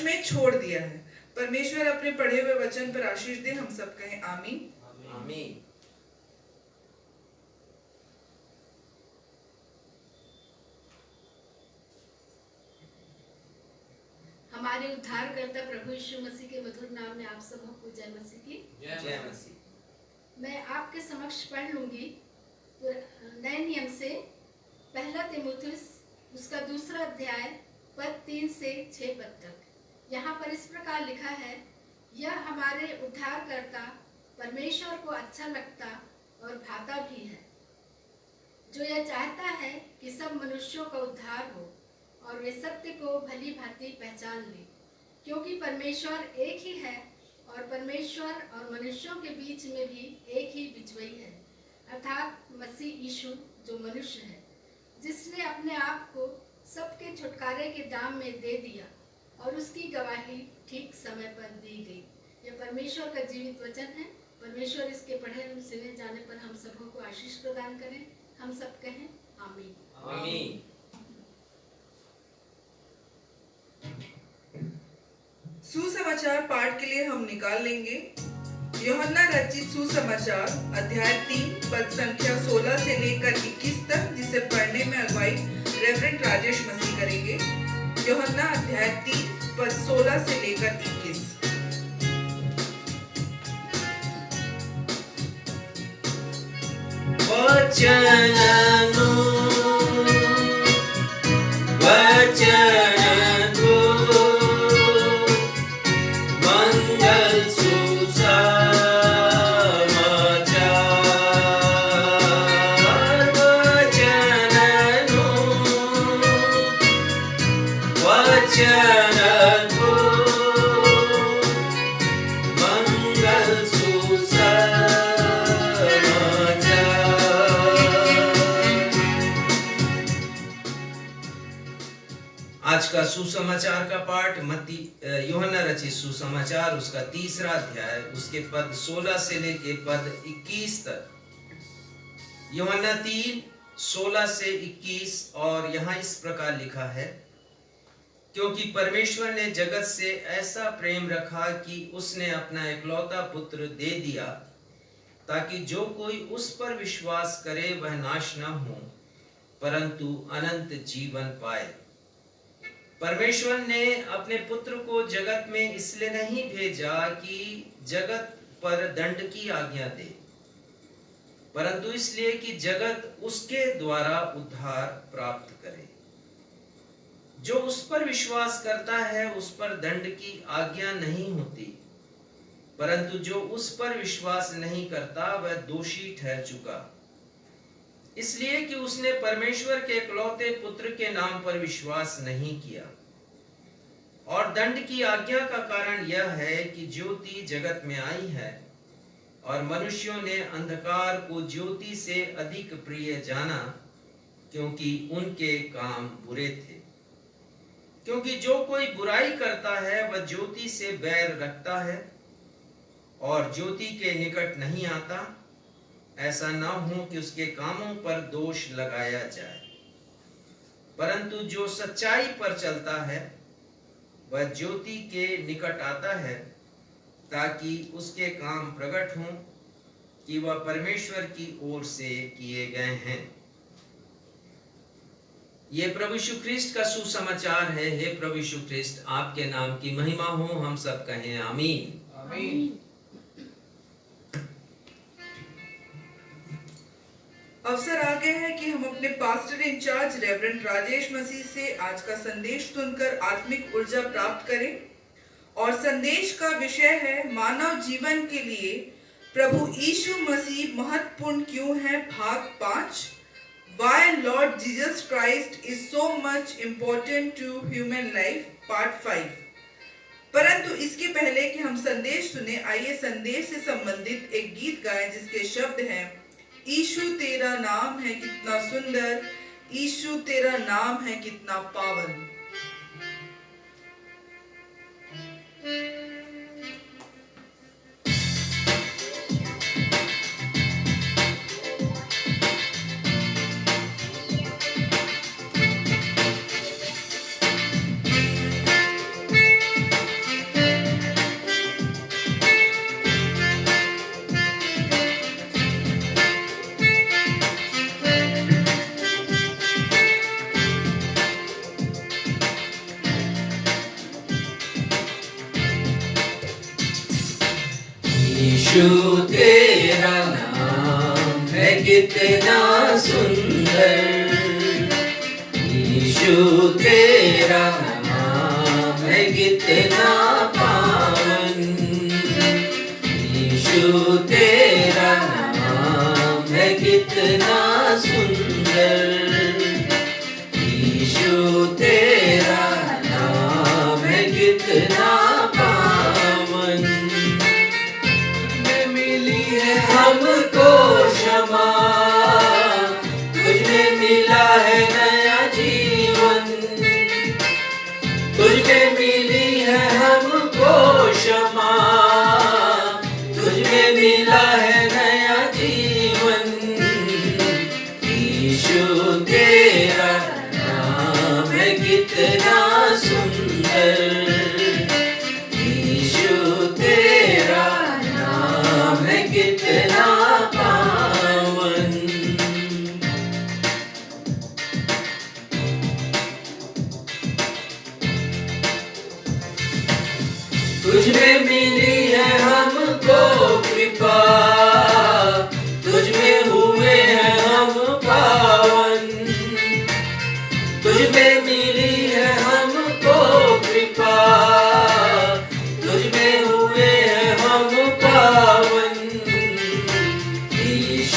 में छोड़ दिया है। परमेश्वर अपने पढ़े हुए वचन पर आशीष दे। हम सब कहें आमीन। आमीन। हमारे उद्धारकर्ता प्रभु यीशु मसीह के मधुर नाम में आप सबको जय मसीह की जय मसीह। मैं आपके समक्ष पढ़ लूंगी नए नियम से पहला तीमुथियुस उसका दूसरा अध्याय पद 3 से 6 पद तक। यहाँ पर इस प्रकार लिखा है, यह हमारे उद्धारकर्ता परमेश्वर को अच्छा लगता और भाता भी है, जो यह चाहता है कि सब मनुष्यों का उद्धार हो और वे सत्य को भली भांति पहचान ले, क्योंकि परमेश्वर एक ही है और परमेश्वर और मनुष्यों के बीच में भी एक ही बिचवई है, अर्थात मसीह यीशु जो मनुष्य है, जिसने अपने आप को सबके छुटकारे के दाम में दे दिया और उसकी गवाही ठीक समय पर दी गई। यह परमेश्वर का जीवित वचन है। परमेश्वर इसके पढ़े और सुने जाने पर हम सबों को आशीष प्रदान करें। हम सब कहें आमीन। आमीन। सुसमाचार पाठ के लिए हम निकाल लेंगे यूहन्ना रचित सुसमाचार अध्याय 3 पद संख्या 16 से लेकर 21 तक, जिसे पढ़ने में अगुवाई रेवरेंड राजेश मसीह करेंगे। यूहन्ना अध्याय 3 पद 16 से लेकर 21। आज का सुसमाचार का पाठ यूहन्ना रचित सुसमाचार उसका 3रा अध्याय उसके पद 16 से लेके पद 21 तक। यूहन्ना 3 16 से 21, और यहाँ इस प्रकार लिखा है, क्योंकि परमेश्वर ने जगत से ऐसा प्रेम रखा कि उसने अपना इकलौता पुत्र दे दिया, ताकि जो कोई उस पर विश्वास करे वह नाश न हो परंतु अनंत जीवन पाए। परमेश्वर ने अपने पुत्र को जगत में इसलिए नहीं भेजा कि जगत पर दंड की आज्ञा दे, परंतु इसलिए कि जगत उसके द्वारा उद्धार प्राप्त करे। जो उस पर विश्वास करता है उस पर दंड की आज्ञा नहीं होती, परंतु जो उस पर विश्वास नहीं करता वह दोषी ठहर चुका, इसलिए कि उसने परमेश्वर के इकलौते पुत्र के नाम पर विश्वास नहीं किया। और दंड की आज्ञा का कारण यह है कि ज्योति जगत में आई है और मनुष्यों ने अंधकार को ज्योति से अधिक प्रिय जाना, क्योंकि उनके काम बुरे थे। क्योंकि जो कोई बुराई करता है वह ज्योति से बैर रखता है और ज्योति के निकट नहीं आता, ऐसा न हो कि उसके कामों पर दोष लगाया जाए। परंतु जो सच्चाई पर चलता है वह ज्योति के निकट आता है, ताकि उसके काम प्रकट हों कि वह परमेश्वर की ओर से किए गए हैं। ये प्रभु यीशु ख्रिस्ट का सुसमाचार है। हे प्रभु यीशु ख्रिस्ट, आपके नाम की महिमा हो। हम सब कहें आमीन। आमीन। अवसर आ गया है कि हम अपने पास्टर इंचार्ज रेवरेंड राजेश मसीह से आज का संदेश सुनकर आत्मिक ऊर्जा प्राप्त करें। और संदेश का विषय है मानव जीवन के लिए प्रभु यीशु मसीह महत्वपूर्ण क्यों है, भाग 5। Why Lord Jesus Christ is so much important to human life, part 5। परंतु इसके पहले कि हम संदेश सुने, आइए संदेश से संबंधित एक गीत गाएं जिसके शब्द हैं, यीशु तेरा नाम है कितना सुंदर, यीशु तेरा नाम है कितना पावन। यीशु तेरा नाम है कितना सुंदर, यीशु तेरा नाम है कितना पावन, यीशु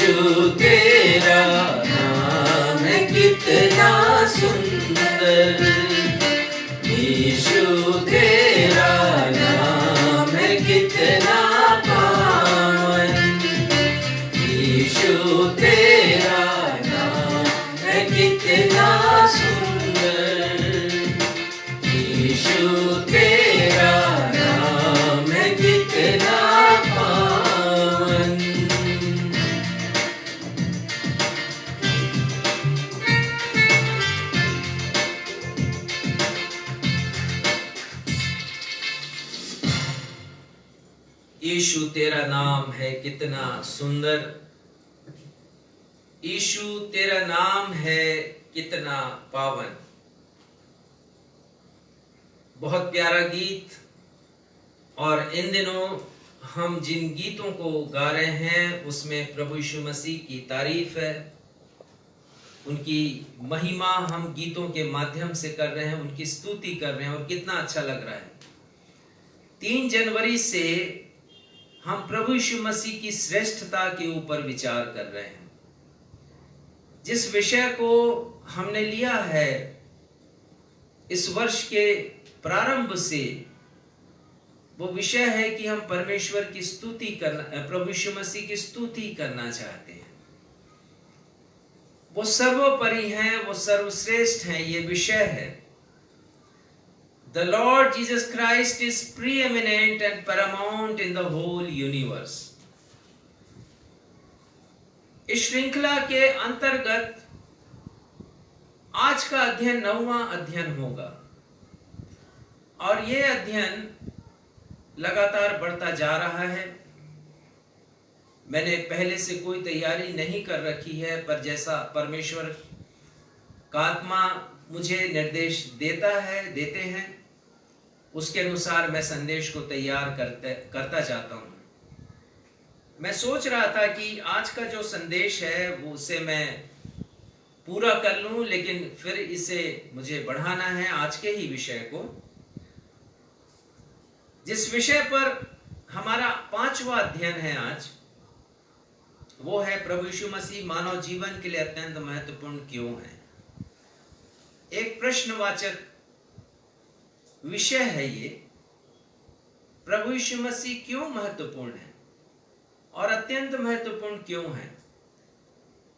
यीशु तेरा नाम है कितना सुंदर, यीशु तेरा नाम है कितना पावन, यीशु तेरा नाम है कितना सुंदर, यीशु तेरा नाम है कितना पावन। यीशु तेरा नाम है कितना सुंदर, यीशु तेरा नाम है कितना पावन। बहुत प्यारा गीत। और इन दिनों हम जिन गीतों को गा रहे हैं उसमें प्रभु यीशु मसीह की तारीफ है, उनकी महिमा हम गीतों के माध्यम से कर रहे हैं, उनकी स्तुति कर रहे हैं और कितना अच्छा लग रहा है। 3 जनवरी से हम प्रभु यीशु मसीह की श्रेष्ठता के ऊपर विचार कर रहे हैं। जिस विषय को हमने लिया है इस वर्ष के प्रारंभ से, वो विषय है कि हम परमेश्वर की स्तुति करना, प्रभु यीशु मसीह की स्तुति करना चाहते हैं। वो सर्वोपरि हैं, वो सर्वश्रेष्ठ हैं, ये विषय है। The Lord Jesus Christ is preeminent and paramount in the whole universe. इस श्रृंखला के अंतर्गत आज का अध्ययन 9वां अध्ययन होगा और ये अध्ययन लगातार बढ़ता जा रहा है। मैंने पहले से कोई तैयारी नहीं कर रखी है, पर जैसा परमेश्वर का आत्मा मुझे निर्देश देते हैं, उसके अनुसार मैं संदेश को तैयार करता जाता हूँ। मैं सोच रहा था कि आज का जो संदेश है वो उसे मैं पूरा कर लूं, लेकिन फिर इसे मुझे बढ़ाना है आज के ही विषय को। जिस विषय पर हमारा 5वां अध्ययन है आज, वो है प्रभु यीशु मसीह मानव जीवन के लिए अत्यंत महत्वपूर्ण क्यों है। एक प्रश्नवाचक विषय है ये, प्रभु यीशु मसीह क्यों महत्वपूर्ण है और अत्यंत महत्वपूर्ण क्यों है।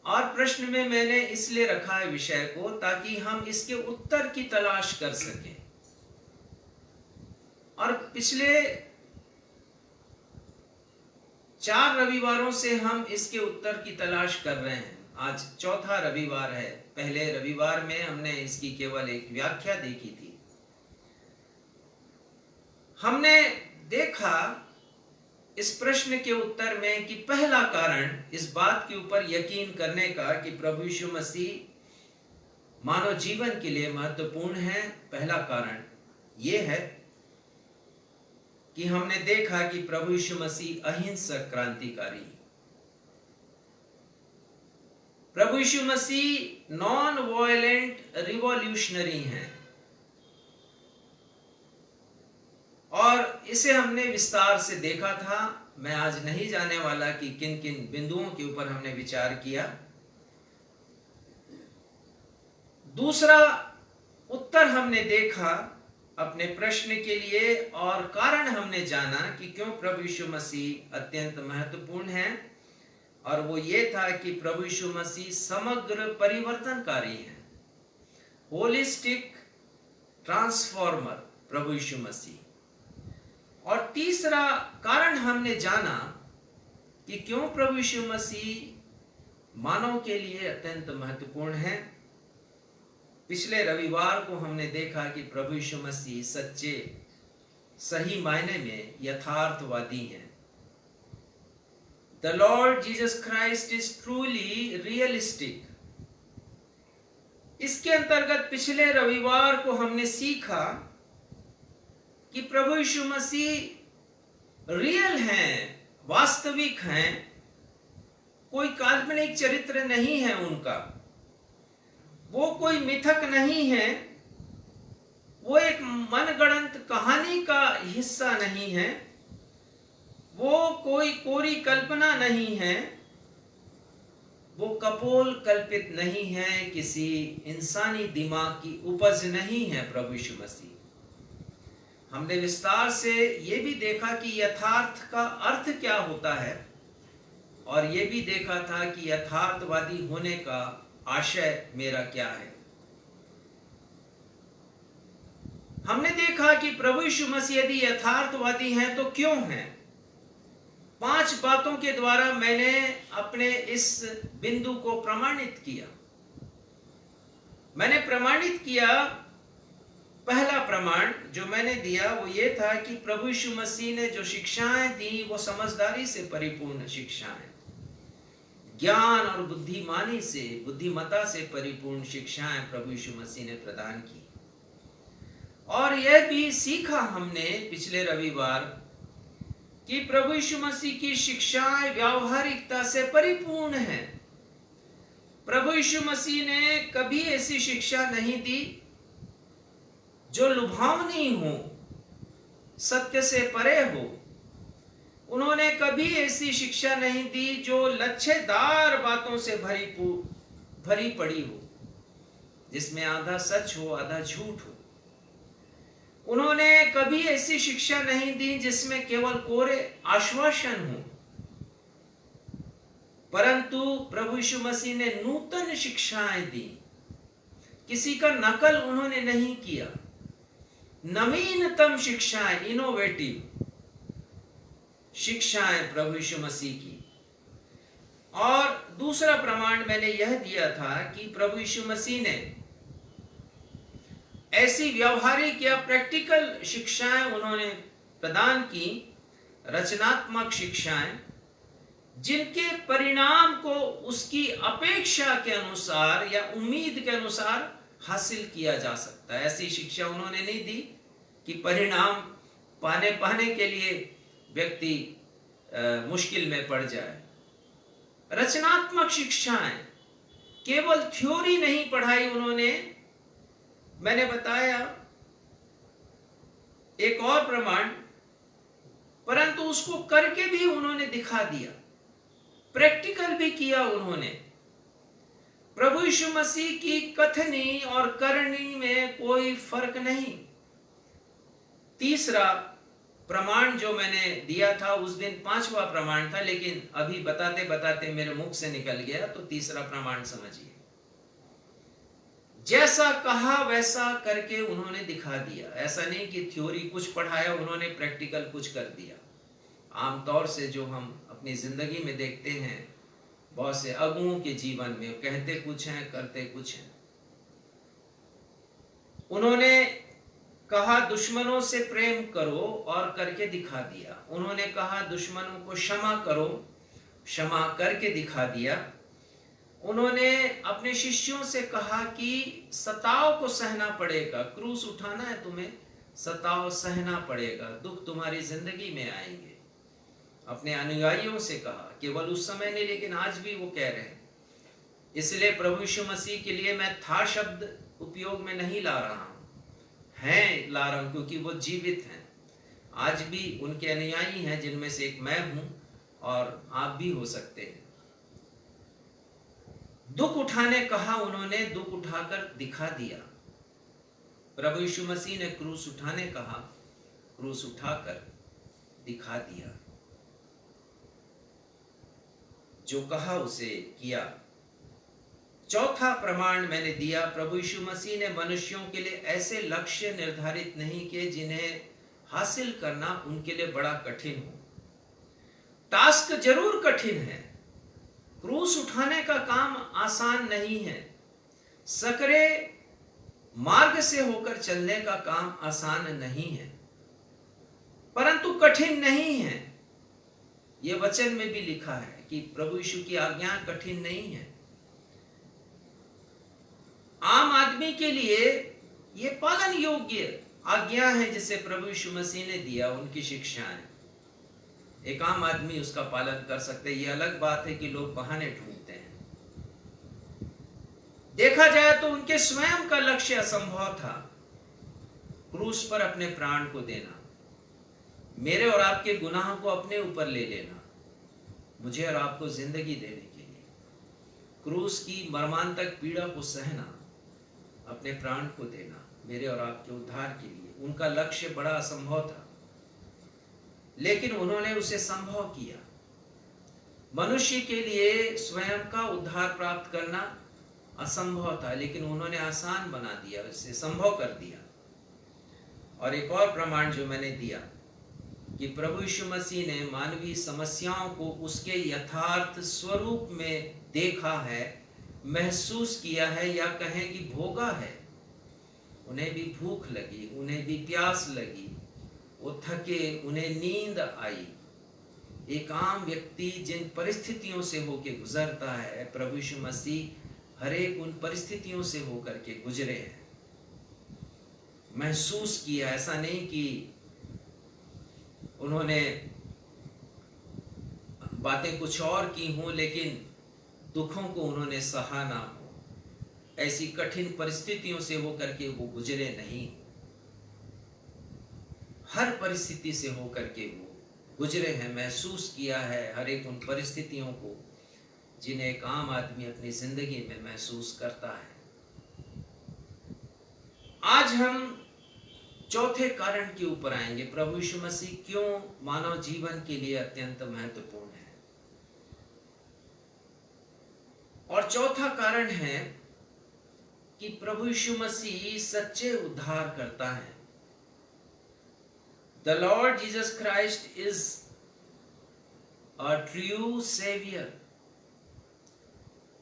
और प्रश्न में मैंने इसलिए रखा है विषय को ताकि हम इसके उत्तर की तलाश कर सकें। और पिछले 4 रविवारों से हम इसके उत्तर की तलाश कर रहे हैं। आज 4था रविवार है। पहले रविवार में हमने इसकी केवल एक व्याख्या देखी थी। हमने देखा इस प्रश्न के उत्तर में कि पहला कारण इस बात के ऊपर यकीन करने का कि प्रभु यीशु मसीह मानव जीवन के लिए महत्वपूर्ण है, पहला कारण यह है कि हमने देखा कि प्रभु यीशु मसीह अहिंसक क्रांतिकारी, प्रभु यीशु मसीह नॉन वायलेंट रिवॉल्यूशनरी हैं। और इसे हमने विस्तार से देखा था। मैं आज नहीं जाने वाला कि किन किन बिंदुओं के ऊपर हमने विचार किया। दूसरा उत्तर हमने देखा अपने प्रश्न के लिए और कारण हमने जाना कि क्यों प्रभु यीशु मसीह अत्यंत महत्वपूर्ण है, और वो ये था कि प्रभु यीशु मसीह समग्र परिवर्तनकारी है, होलिस्टिक ट्रांसफॉर्मर प्रभु यीशु मसीह। और तीसरा कारण हमने जाना कि क्यों प्रभु यीशु मसीह मानव के लिए अत्यंत महत्वपूर्ण है। पिछले रविवार को हमने देखा कि प्रभु यीशु मसीह सच्चे, सही मायने में यथार्थवादी हैं। The Lord Jesus Christ is truly realistic। इसके अंतर्गत पिछले रविवार को हमने सीखा कि प्रभु यीशु मसीह रियल हैं, वास्तविक हैं, कोई काल्पनिक चरित्र नहीं है उनका, वो कोई मिथक नहीं है, वो एक मनगढ़ंत कहानी का हिस्सा नहीं है, वो कोई कोरी कल्पना नहीं है, वो कपोल कल्पित नहीं है, किसी इंसानी दिमाग की उपज नहीं है। प्रभु यीशु मसीह, हमने विस्तार से ये भी देखा कि यथार्थ का अर्थ क्या होता है, और ये भी देखा था कि यथार्थवादी होने का आशय मेरा क्या है। हमने देखा कि प्रभु यीशु मसीह यदि यथार्थवादी हैं तो क्यों हैं। 5 बातों के द्वारा मैंने अपने इस बिंदु को प्रमाणित किया। मैंने प्रमाणित किया, पहला प्रमाण जो मैंने दिया वो ये था कि प्रभु यीशु मसीह ने जो शिक्षाएं दी वो समझदारी से परिपूर्ण शिक्षाएं, ज्ञान और बुद्धिमता से परिपूर्ण शिक्षाएं प्रभु यीशु मसीह ने प्रदान की। और यह भी सीखा हमने पिछले रविवार कि प्रभु यीशु मसीह की शिक्षाएं व्यावहारिकता से परिपूर्ण है। प्रभु यीशु मसीह ने कभी ऐसी शिक्षा नहीं दी जो लुभावनी हो, सत्य से परे हो। उन्होंने कभी ऐसी शिक्षा नहीं दी जो लच्छेदार बातों से भरी पड़ी हो, जिसमें आधा सच हो आधा झूठ हो। उन्होंने कभी ऐसी शिक्षा नहीं दी जिसमें केवल कोरे आश्वासन हो, परंतु प्रभु यीशु मसीह ने नूतन शिक्षाएं दी। किसी का नकल उन्होंने नहीं किया, नवीनतम शिक्षाएं, इनोवेटिव शिक्षाएं प्रभु यीशु मसीह की। और दूसरा प्रमाण मैंने यह दिया था कि प्रभु यीशु मसीह ने ऐसी व्यावहारिक या प्रैक्टिकल शिक्षाएं उन्होंने प्रदान की, रचनात्मक शिक्षाएं, जिनके परिणाम को उसकी अपेक्षा के अनुसार या उम्मीद के अनुसार हासिल किया जा सकता है। ऐसी शिक्षा उन्होंने नहीं दी कि परिणाम पाने के लिए व्यक्ति मुश्किल में पड़ जाए। रचनात्मक शिक्षाएं, केवल थ्योरी नहीं पढ़ाई उन्होंने। मैंने बताया एक और प्रमाण, परंतु उसको करके भी उन्होंने दिखा दिया, प्रैक्टिकल भी किया उन्होंने। प्रभु यीशु मसीह की कथनी और करनी में कोई फर्क नहीं। तीसरा प्रमाण जो मैंने दिया था उस दिन 5वां प्रमाण था, लेकिन अभी बताते बताते मेरे मुख से निकल गया, तो तीसरा प्रमाण समझिए। जैसा कहा वैसा करके उन्होंने दिखा दिया। ऐसा नहीं कि थ्योरी कुछ पढ़ाया उन्होंने, प्रैक्टिकल कुछ कर दिया। आमतौर से जो हम अपनी जिंदगी में देखते हैं, बहुत से अगुओं के जीवन में कहते कुछ हैं, करते कुछ हैं। उन्होंने कहा दुश्मनों से प्रेम करो और करके दिखा दिया। उन्होंने कहा दुश्मनों को क्षमा करो, क्षमा करके दिखा दिया। उन्होंने अपने शिष्यों से कहा कि सताव को सहना पड़ेगा, क्रूस उठाना है तुम्हें, सताव सहना पड़ेगा, दुख तुम्हारी जिंदगी में आएंगे। अपने अनुयायियों से कहा, केवल उस समय नहीं लेकिन आज भी वो कह रहे हैं। इसलिए प्रभु यीशु मसीह के लिए मैं था शब्द उपयोग में नहीं ला रहा हूं, हैं ला रहा हूं, क्योंकि वो जीवित हैं। आज भी उनके अनुयायी हैं, जिनमें से एक मैं हूं और आप भी हो सकते हैं। दुख उठाने कहा उन्होंने, दुख उठाकर दिखा दिया। प्रभु यीशु मसीह ने क्रूस उठाने कहा, क्रूस उठाकर दिखा दिया। जो कहा उसे किया। चौथा प्रमाण मैंने दिया, प्रभु यीशु मसीह ने मनुष्यों के लिए ऐसे लक्ष्य निर्धारित नहीं किए जिन्हें हासिल करना उनके लिए बड़ा कठिन हो। टास्क जरूर कठिन है, क्रूस उठाने का काम आसान नहीं है, सकरे मार्ग से होकर चलने का काम आसान नहीं है, परंतु कठिन नहीं है। यह वचन में भी लिखा है कि प्रभु यीशु की आज्ञा कठिन नहीं है। आम आदमी के लिए यह पालन योग्य आज्ञा है जिसे प्रभु यीशु मसीह ने दिया, उनकी शिक्षाएं। एक आम आदमी उसका पालन कर सकते हैं। यह अलग बात है कि लोग बहाने ढूंढते हैं। देखा जाए तो उनके स्वयं का लक्ष्य असंभव था, क्रूस पर अपने प्राण को देना, मेरे और आपके गुनाह को अपने ऊपर ले लेना, मुझे और आपको जिंदगी देने के लिए। क्रूस की मर्मांतक पीड़ा को सहना, अपने प्राण को देना मेरे और आपके उद्धार के लिए। उनका लक्ष्य बड़ा असंभव था, लेकिन उन्होंने उसे संभव किया। मनुष्य के लिए स्वयं का उद्धार प्राप्त करना असंभव था, लेकिन उन्होंने आसान बना दिया, इसे संभव कर दिया। और एक और प्रमाण जो मैंने दिया कि प्रभु यीशु मसीह ने मानवीय समस्याओं को उसके यथार्थ स्वरूप में देखा है, महसूस किया है, या कहें कि भोगा है। उन्हें भी भूख लगी, उन्हें भी प्यास लगी, वो थके, उन्हें नींद आई। एक आम व्यक्ति जिन परिस्थितियों से होकर गुजरता है, प्रभु यीशु मसीह हर एक उन परिस्थितियों से होकर के गुजरे हैं, महसूस किया। ऐसा नहीं कि उन्होंने बातें कुछ और की हों, लेकिन दुखों को उन्होंने सहा ना हो। ऐसी कठिन परिस्थितियों से होकर के वो गुजरे नहीं, हर परिस्थिति से होकर के वो गुजरे हैं, महसूस किया है हर एक उन परिस्थितियों को जिन्हें एक आम आदमी अपनी जिंदगी में महसूस करता है। आज हम चौथे कारण के ऊपर आएंगे, प्रभु यीशु मसीह क्यों मानव जीवन के लिए अत्यंत महत्वपूर्ण है। और चौथा कारण है कि प्रभु यीशु मसीह सच्चे उद्धार करता है। The Lord Jesus Christ is a true savior.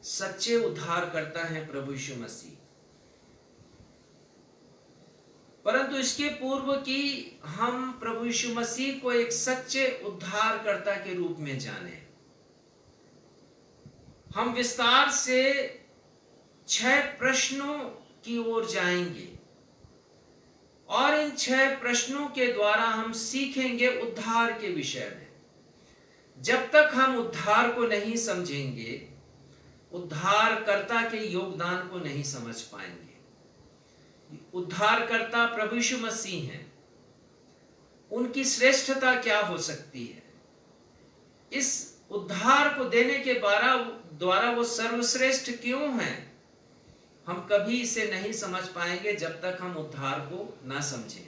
सच्चे उद्धार करता है प्रभु यीशु मसीह। परंतु इसके पूर्व कि हम प्रभु यीशु मसीह को एक सच्चे उद्धारकर्ता के रूप में जाने, हम विस्तार से 6 प्रश्नों की ओर जाएंगे और इन 6 प्रश्नों के द्वारा हम सीखेंगे उद्धार के विषय में। जब तक हम उद्धार को नहीं समझेंगे, उद्धारकर्ता के योगदान को नहीं समझ पाएंगे। उद्धारकर्ता प्रभु यीशु मसीह हैं, उनकी श्रेष्ठता क्या हो सकती है, इस उद्धार को देने के द्वारा वो सर्वश्रेष्ठ क्यों हैं, हम कभी इसे नहीं समझ पाएंगे जब तक हम उद्धार को ना समझें।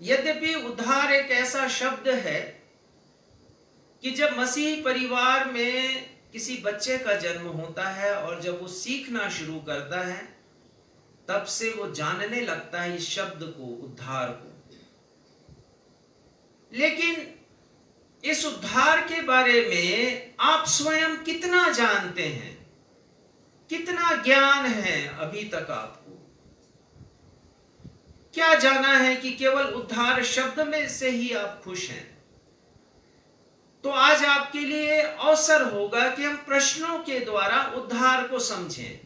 यद्यपि उद्धार एक ऐसा शब्द है कि जब मसीही परिवार में किसी बच्चे का जन्म होता है और जब वो सीखना शुरू करता है, तब से वो जानने लगता है इस शब्द को, उद्धार को। लेकिन इस उद्धार के बारे में आप स्वयं कितना जानते हैं, कितना ज्ञान है अभी तक आपको? क्या जाना है कि केवल उद्धार शब्द में से ही आप खुश हैं? तो आज आपके लिए अवसर होगा कि हम प्रश्नों के द्वारा उद्धार को समझें।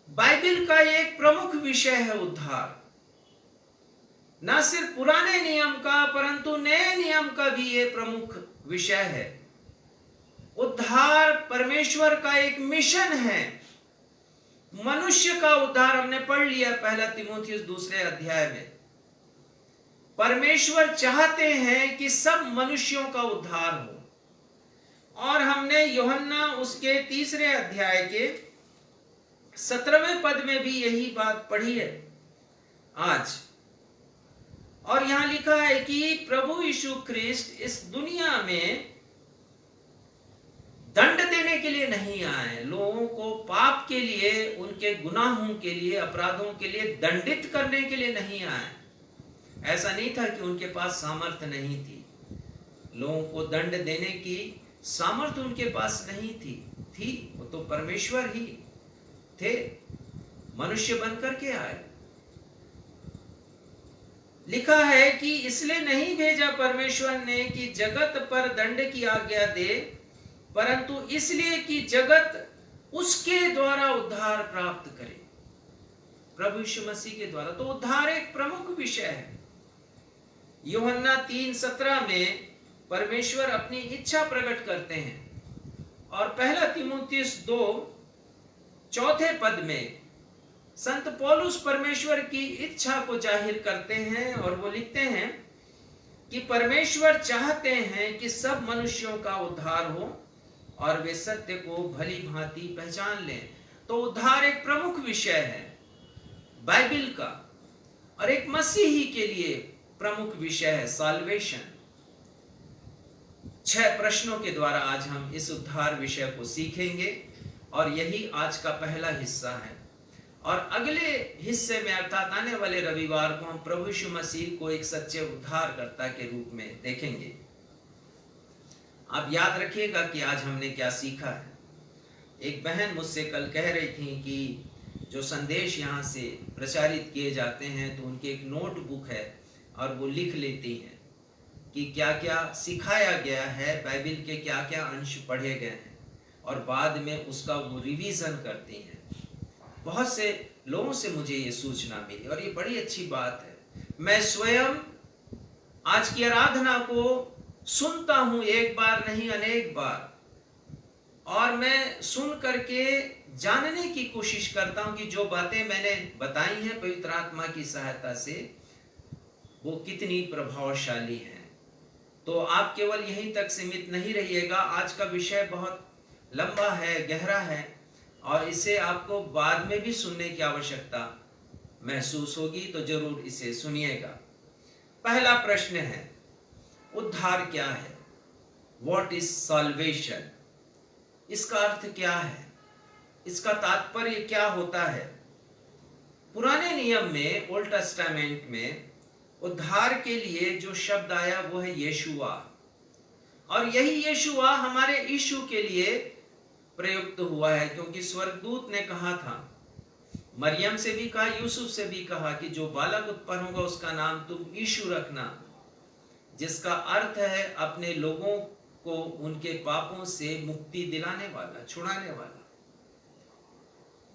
बाइबल का एक प्रमुख विषय है उद्धार। न सिर्फ पुराने नियम का परंतु नए नियम का भी ये प्रमुख विषय है। उद्धार परमेश्वर का एक मिशन है। मनुष्य का उद्धार हमने पढ़ लिया 1 तीमुथियुस 2 अध्याय में। परमेश्वर चाहते हैं कि सब मनुष्यों का उद्धार हो। और हमने यूहन्ना उसके 3 अध्याय के 17वें पद में भी यही बात पढ़ी है आज। और यहां लिखा है कि प्रभु यीशु ख्रिस्ट इस दुनिया में दंड देने के लिए नहीं आए, लोगों को पाप के लिए, उनके गुनाहों के लिए, अपराधों के लिए दंडित करने के लिए नहीं आए। ऐसा नहीं था कि उनके पास सामर्थ्य नहीं थी, लोगों को दंड देने की सामर्थ्य उनके पास नहीं थी। वो तो परमेश्वर ही थे, मनुष्य बनकर के आए। लिखा है कि इसलिए नहीं भेजा परमेश्वर ने कि जगत पर दंड की आज्ञा दे, परंतु इसलिए कि जगत उसके द्वारा उद्धार प्राप्त करे, प्रभु यीशु मसीह के द्वारा। तो उद्धार एक प्रमुख विषय है। यूहन्ना 3:17 में परमेश्वर अपनी इच्छा प्रकट करते हैं और 1 तीमुथियुस 2:4 पद में संत पौलुस परमेश्वर की इच्छा को जाहिर करते हैं और वो लिखते हैं कि परमेश्वर चाहते हैं कि सब मनुष्यों का उद्धार हो और वे सत्य को भली भांति पहचान लें। तो उद्धार एक प्रमुख विषय है बाइबल का, और एक मसीही के लिए प्रमुख विषय है साल्वेशन। 6 प्रश्नों के द्वारा आज हम इस उद्धार विषय को सीखेंगे, और यही आज का पहला हिस्सा है। और अगले हिस्से में अर्थात आने वाले रविवार को हम प्रभु यीशु मसीह को एक सच्चे उद्धारकर्ता के रूप में देखेंगे। आप याद रखिएगा कि आज हमने क्या सीखा है। एक बहन मुझसे कल कह रही थी कि जो संदेश यहाँ से प्रचारित किए जाते हैं तो उनकी एक नोटबुक है और वो लिख लेती हैं कि क्या क्या सिखाया गया है, बाइबल के क्या क्या अंश पढ़े गए हैं, और बाद में उसका वो रिवीजन करती हैं। बहुत से लोगों से मुझे ये सूचना मिली और ये बड़ी अच्छी बात है। मैं स्वयं आज की आराधना को सुनता हूं, एक बार नहीं अनेक बार, और मैं सुन करके जानने की कोशिश करता हूं कि जो बातें मैंने बताई हैं पवित्र आत्मा की सहायता से वो कितनी प्रभावशाली हैं। तो आप केवल यहीं तक सीमित नहीं रहिएगा। आज का विषय बहुत लंबा है, गहरा है, और इसे आपको बाद में भी सुनने की आवश्यकता महसूस होगी, तो जरूर इसे सुनिएगा। पहला प्रश्न है, उद्धार क्या है? What is salvation? इसका अर्थ क्या है? इसका तात्पर्य क्या होता है? पुराने नियम में, ओल्ड टेस्टामेंट में, उद्धार के लिए जो शब्द आया वो है यीशुआ, और यही यीशुआ हमारे यीशु के लिए प्रयुक्त हुआ है, क्योंकि स्वर्गदूत ने कहा था, मरियम से भी कहा, यूसुफ से भी कहा कि जो बालक उत्पन्न होगा उसका नाम तुम यीशु रखना, जिसका अर्थ है अपने लोगों को उनके पापों से मुक्ति दिलाने वाला, छुड़ाने वाला।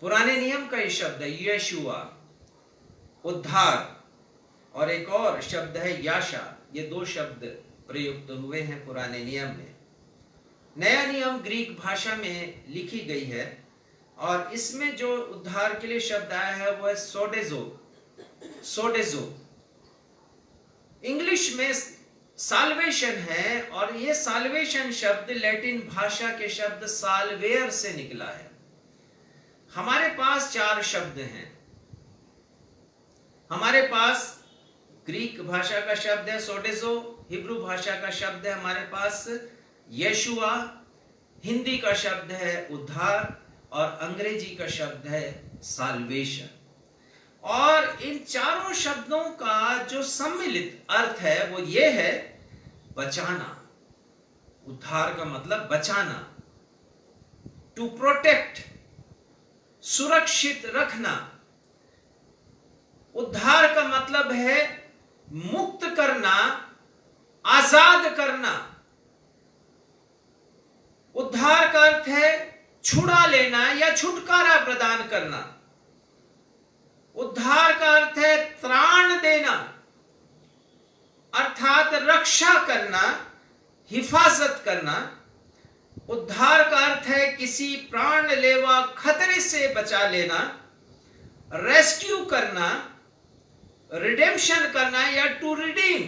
पुराने नियम का ये शब्द है यीशुआ, उद्धार, और एक और शब्द है याशा। ये 2 शब्द प्रयुक्त हुए हैं पुराने नियम में। नया नियम ग्रीक भाषा में लिखी गई है, और इसमें जो उद्धार के लिए शब्द आया है वो है सोडेजो। सोडेजो इंग्लिश में साल्वेशन है, और ये साल्वेशन शब्द लैटिन भाषा के शब्द साल्वेयर से निकला है। हमारे पास 4 शब्द हैं। हमारे पास ग्रीक भाषा का शब्द है सोडेजो, हिब्रू भाषा का शब्द है हमारे पास यीशुआ, हिंदी का शब्द है उद्धार, और अंग्रेजी का शब्द है साल्वेशन। और इन चारों शब्दों का जो सम्मिलित अर्थ है वो ये है बचाना। उद्धार का मतलब बचाना, टू प्रोटेक्ट, सुरक्षित रखना। उद्धार का मतलब है मुक्त करना, आजाद करना। उद्धार का अर्थ है छुड़ा लेना या छुटकारा प्रदान करना। उद्धार का अर्थ है त्राण देना, अर्थात रक्षा करना, हिफाजत करना। उद्धार का अर्थ है किसी प्राणलेवा खतरे से बचा लेना, रेस्क्यू करना, रिडेम्पशन करना या टू रिडीम।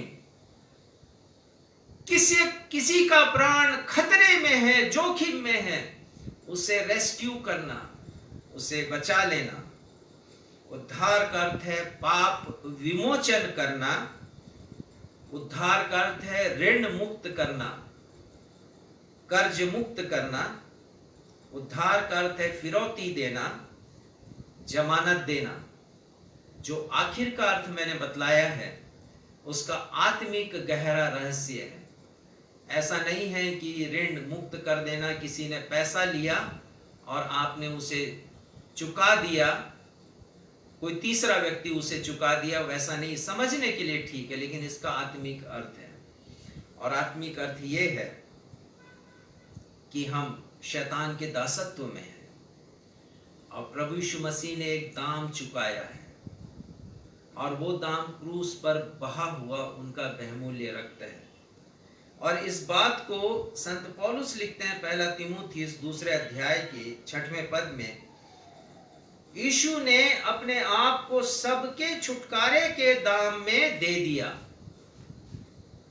किसी का प्राण खतरे में है, जोखिम में है, उसे रेस्क्यू करना, उसे बचा लेना। उद्धार का अर्थ है पाप विमोचन करना। उद्धार का अर्थ है ऋण मुक्त करना, कर्ज मुक्त करना। उद्धार का अर्थ है फिरौती देना, जमानत देना। जो आखिर का अर्थ मैंने बतलाया है उसका आत्मिक गहरा रहस्य है। ऐसा नहीं है कि ऋण मुक्त कर देना, किसी ने पैसा लिया और आपने उसे चुका दिया, कोई तीसरा व्यक्ति उसे चुका दिया, वैसा नहीं। समझने के लिए ठीक है, लेकिन इसका आत्मिक अर्थ है। और आत्मिक अर्थ ये है कि हम शैतान के दासत्व में हैं और प्रभु यीशु मसीह ने एक दाम चुकाया है, और वो दाम क्रूस पर बहा हुआ उनका बहुमूल्य रक्त है। और इस बात को संत पौलुस लिखते हैं पहला तीमुथियुस 2 अध्याय के 6वें पद में, यीशु ने अपने आप को सबके छुटकारे के दाम में दे दिया।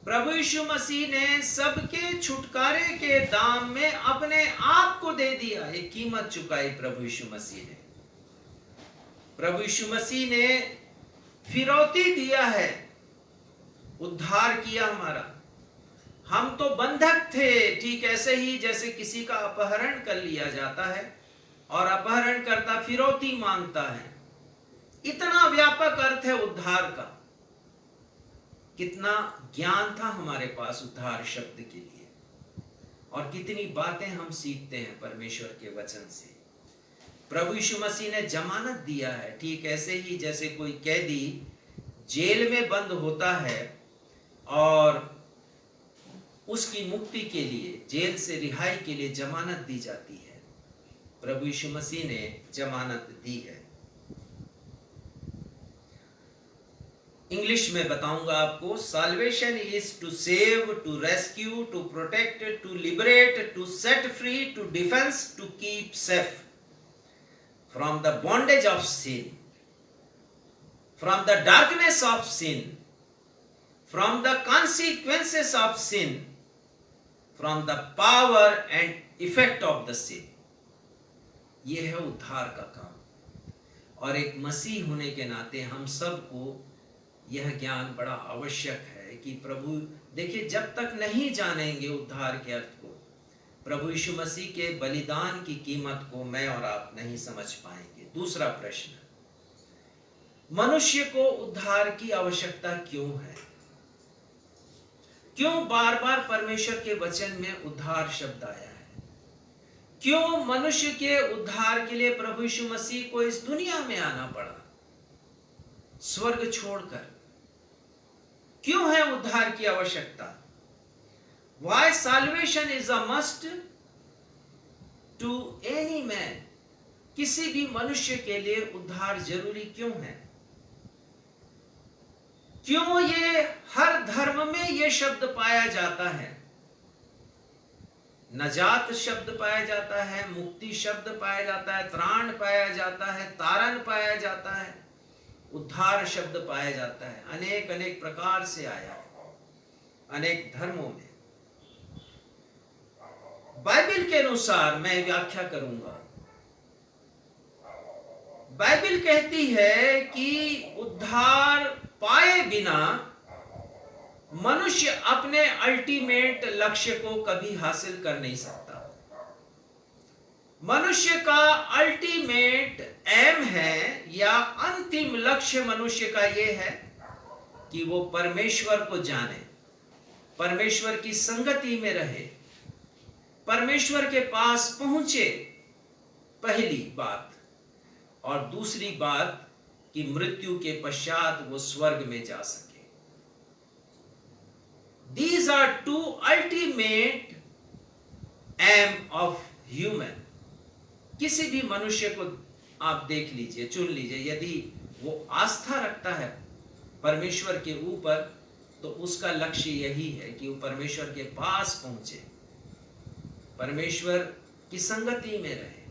प्रभु यीशु मसीह ने सबके छुटकारे के दाम में अपने आप को दे दिया, एक कीमत चुकाई प्रभु यीशु मसीह ने। प्रभु यीशु मसीह ने फिरौती दिया है, उद्धार किया हमारा। हम तो बंधक थे, ठीक ऐसे ही जैसे किसी का अपहरण कर लिया जाता है और अपहरणकर्ता फिरौती मांगता है। इतना व्यापक अर्थ है उद्धार का। कितना ज्ञान था हमारे पास उद्धार शब्द के लिए, और कितनी बातें हम सीखते हैं परमेश्वर के वचन से। प्रभु यीशु मसीह ने जमानत दिया है, ठीक ऐसे ही जैसे कोई कैदी जेल में बंद होता है और उसकी मुक्ति के लिए, जेल से रिहाई के लिए जमानत दी जाती है। प्रभु यीशु मसीह ने जमानत दी है। इंग्लिश में बताऊंगा आपको। Salvation is to save, to rescue, to protect, to liberate, to set free, to defense, to keep safe from the bondage of sin, from the darkness of sin, from the consequences of sin, from the power and effect of the sin. यह है उद्धार का काम। और एक मसीह होने के नाते हम सबको यह ज्ञान बड़ा आवश्यक है कि प्रभु, देखिए, जब तक नहीं जानेंगे उद्धार के अर्थ को, प्रभु यीशु मसीह के बलिदान की कीमत को मैं और आप नहीं समझ पाएंगे। दूसरा प्रश्न, मनुष्य को उद्धार की आवश्यकता क्यों है? क्यों बार बार परमेश्वर के वचन में उद्धार शब्द आया है? क्यों मनुष्य के उद्धार के लिए प्रभु यीशु मसीह को इस दुनिया में आना पड़ा, स्वर्ग छोड़कर? क्यों है उद्धार की आवश्यकता? Why salvation is a must to any man? किसी भी मनुष्य के लिए उद्धार जरूरी क्यों है? क्यों ये हर धर्म में ये शब्द पाया जाता है? नजात शब्द पाया जाता है, मुक्ति शब्द पाया जाता है, त्राण पाया जाता है, तारण पाया जाता है, उद्धार शब्द पाया जाता है। अनेक अनेक प्रकार से आया है, अनेक धर्मों में। बाइबल के अनुसार मैं व्याख्या करूंगा। बाइबल कहती है कि उद्धार पाए बिना मनुष्य अपने अल्टीमेट लक्ष्य को कभी हासिल कर नहीं सकता। मनुष्य का अल्टीमेट एम है या अंतिम लक्ष्य मनुष्य का यह है कि वो परमेश्वर को जाने, परमेश्वर की संगति में रहे, परमेश्वर के पास पहुंचे, पहली बात। और दूसरी बात कि मृत्यु के पश्चात वो स्वर्ग में जा सके। These are two ultimate aim of human। किसी भी मनुष्य को आप देख लीजिए, चुन लीजिए, यदि वो आस्था रखता है परमेश्वर के ऊपर, तो उसका लक्ष्य यही है कि वो परमेश्वर के पास पहुंचे, परमेश्वर की संगति में रहे।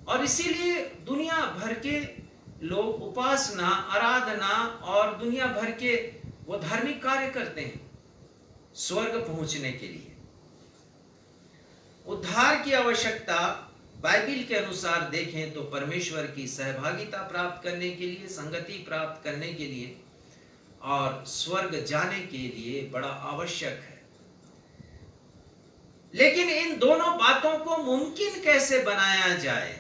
और इसीलिए दुनिया भर के लोग उपासना, आराधना और दुनिया भर के वो धार्मिक कार्य करते हैं स्वर्ग पहुंचने के लिए। उद्धार की आवश्यकता बाइबल के अनुसार देखें तो परमेश्वर की सहभागिता प्राप्त करने के लिए, संगति प्राप्त करने के लिए और स्वर्ग जाने के लिए बड़ा आवश्यक है। लेकिन इन दोनों बातों को मुमकिन कैसे बनाया जाए?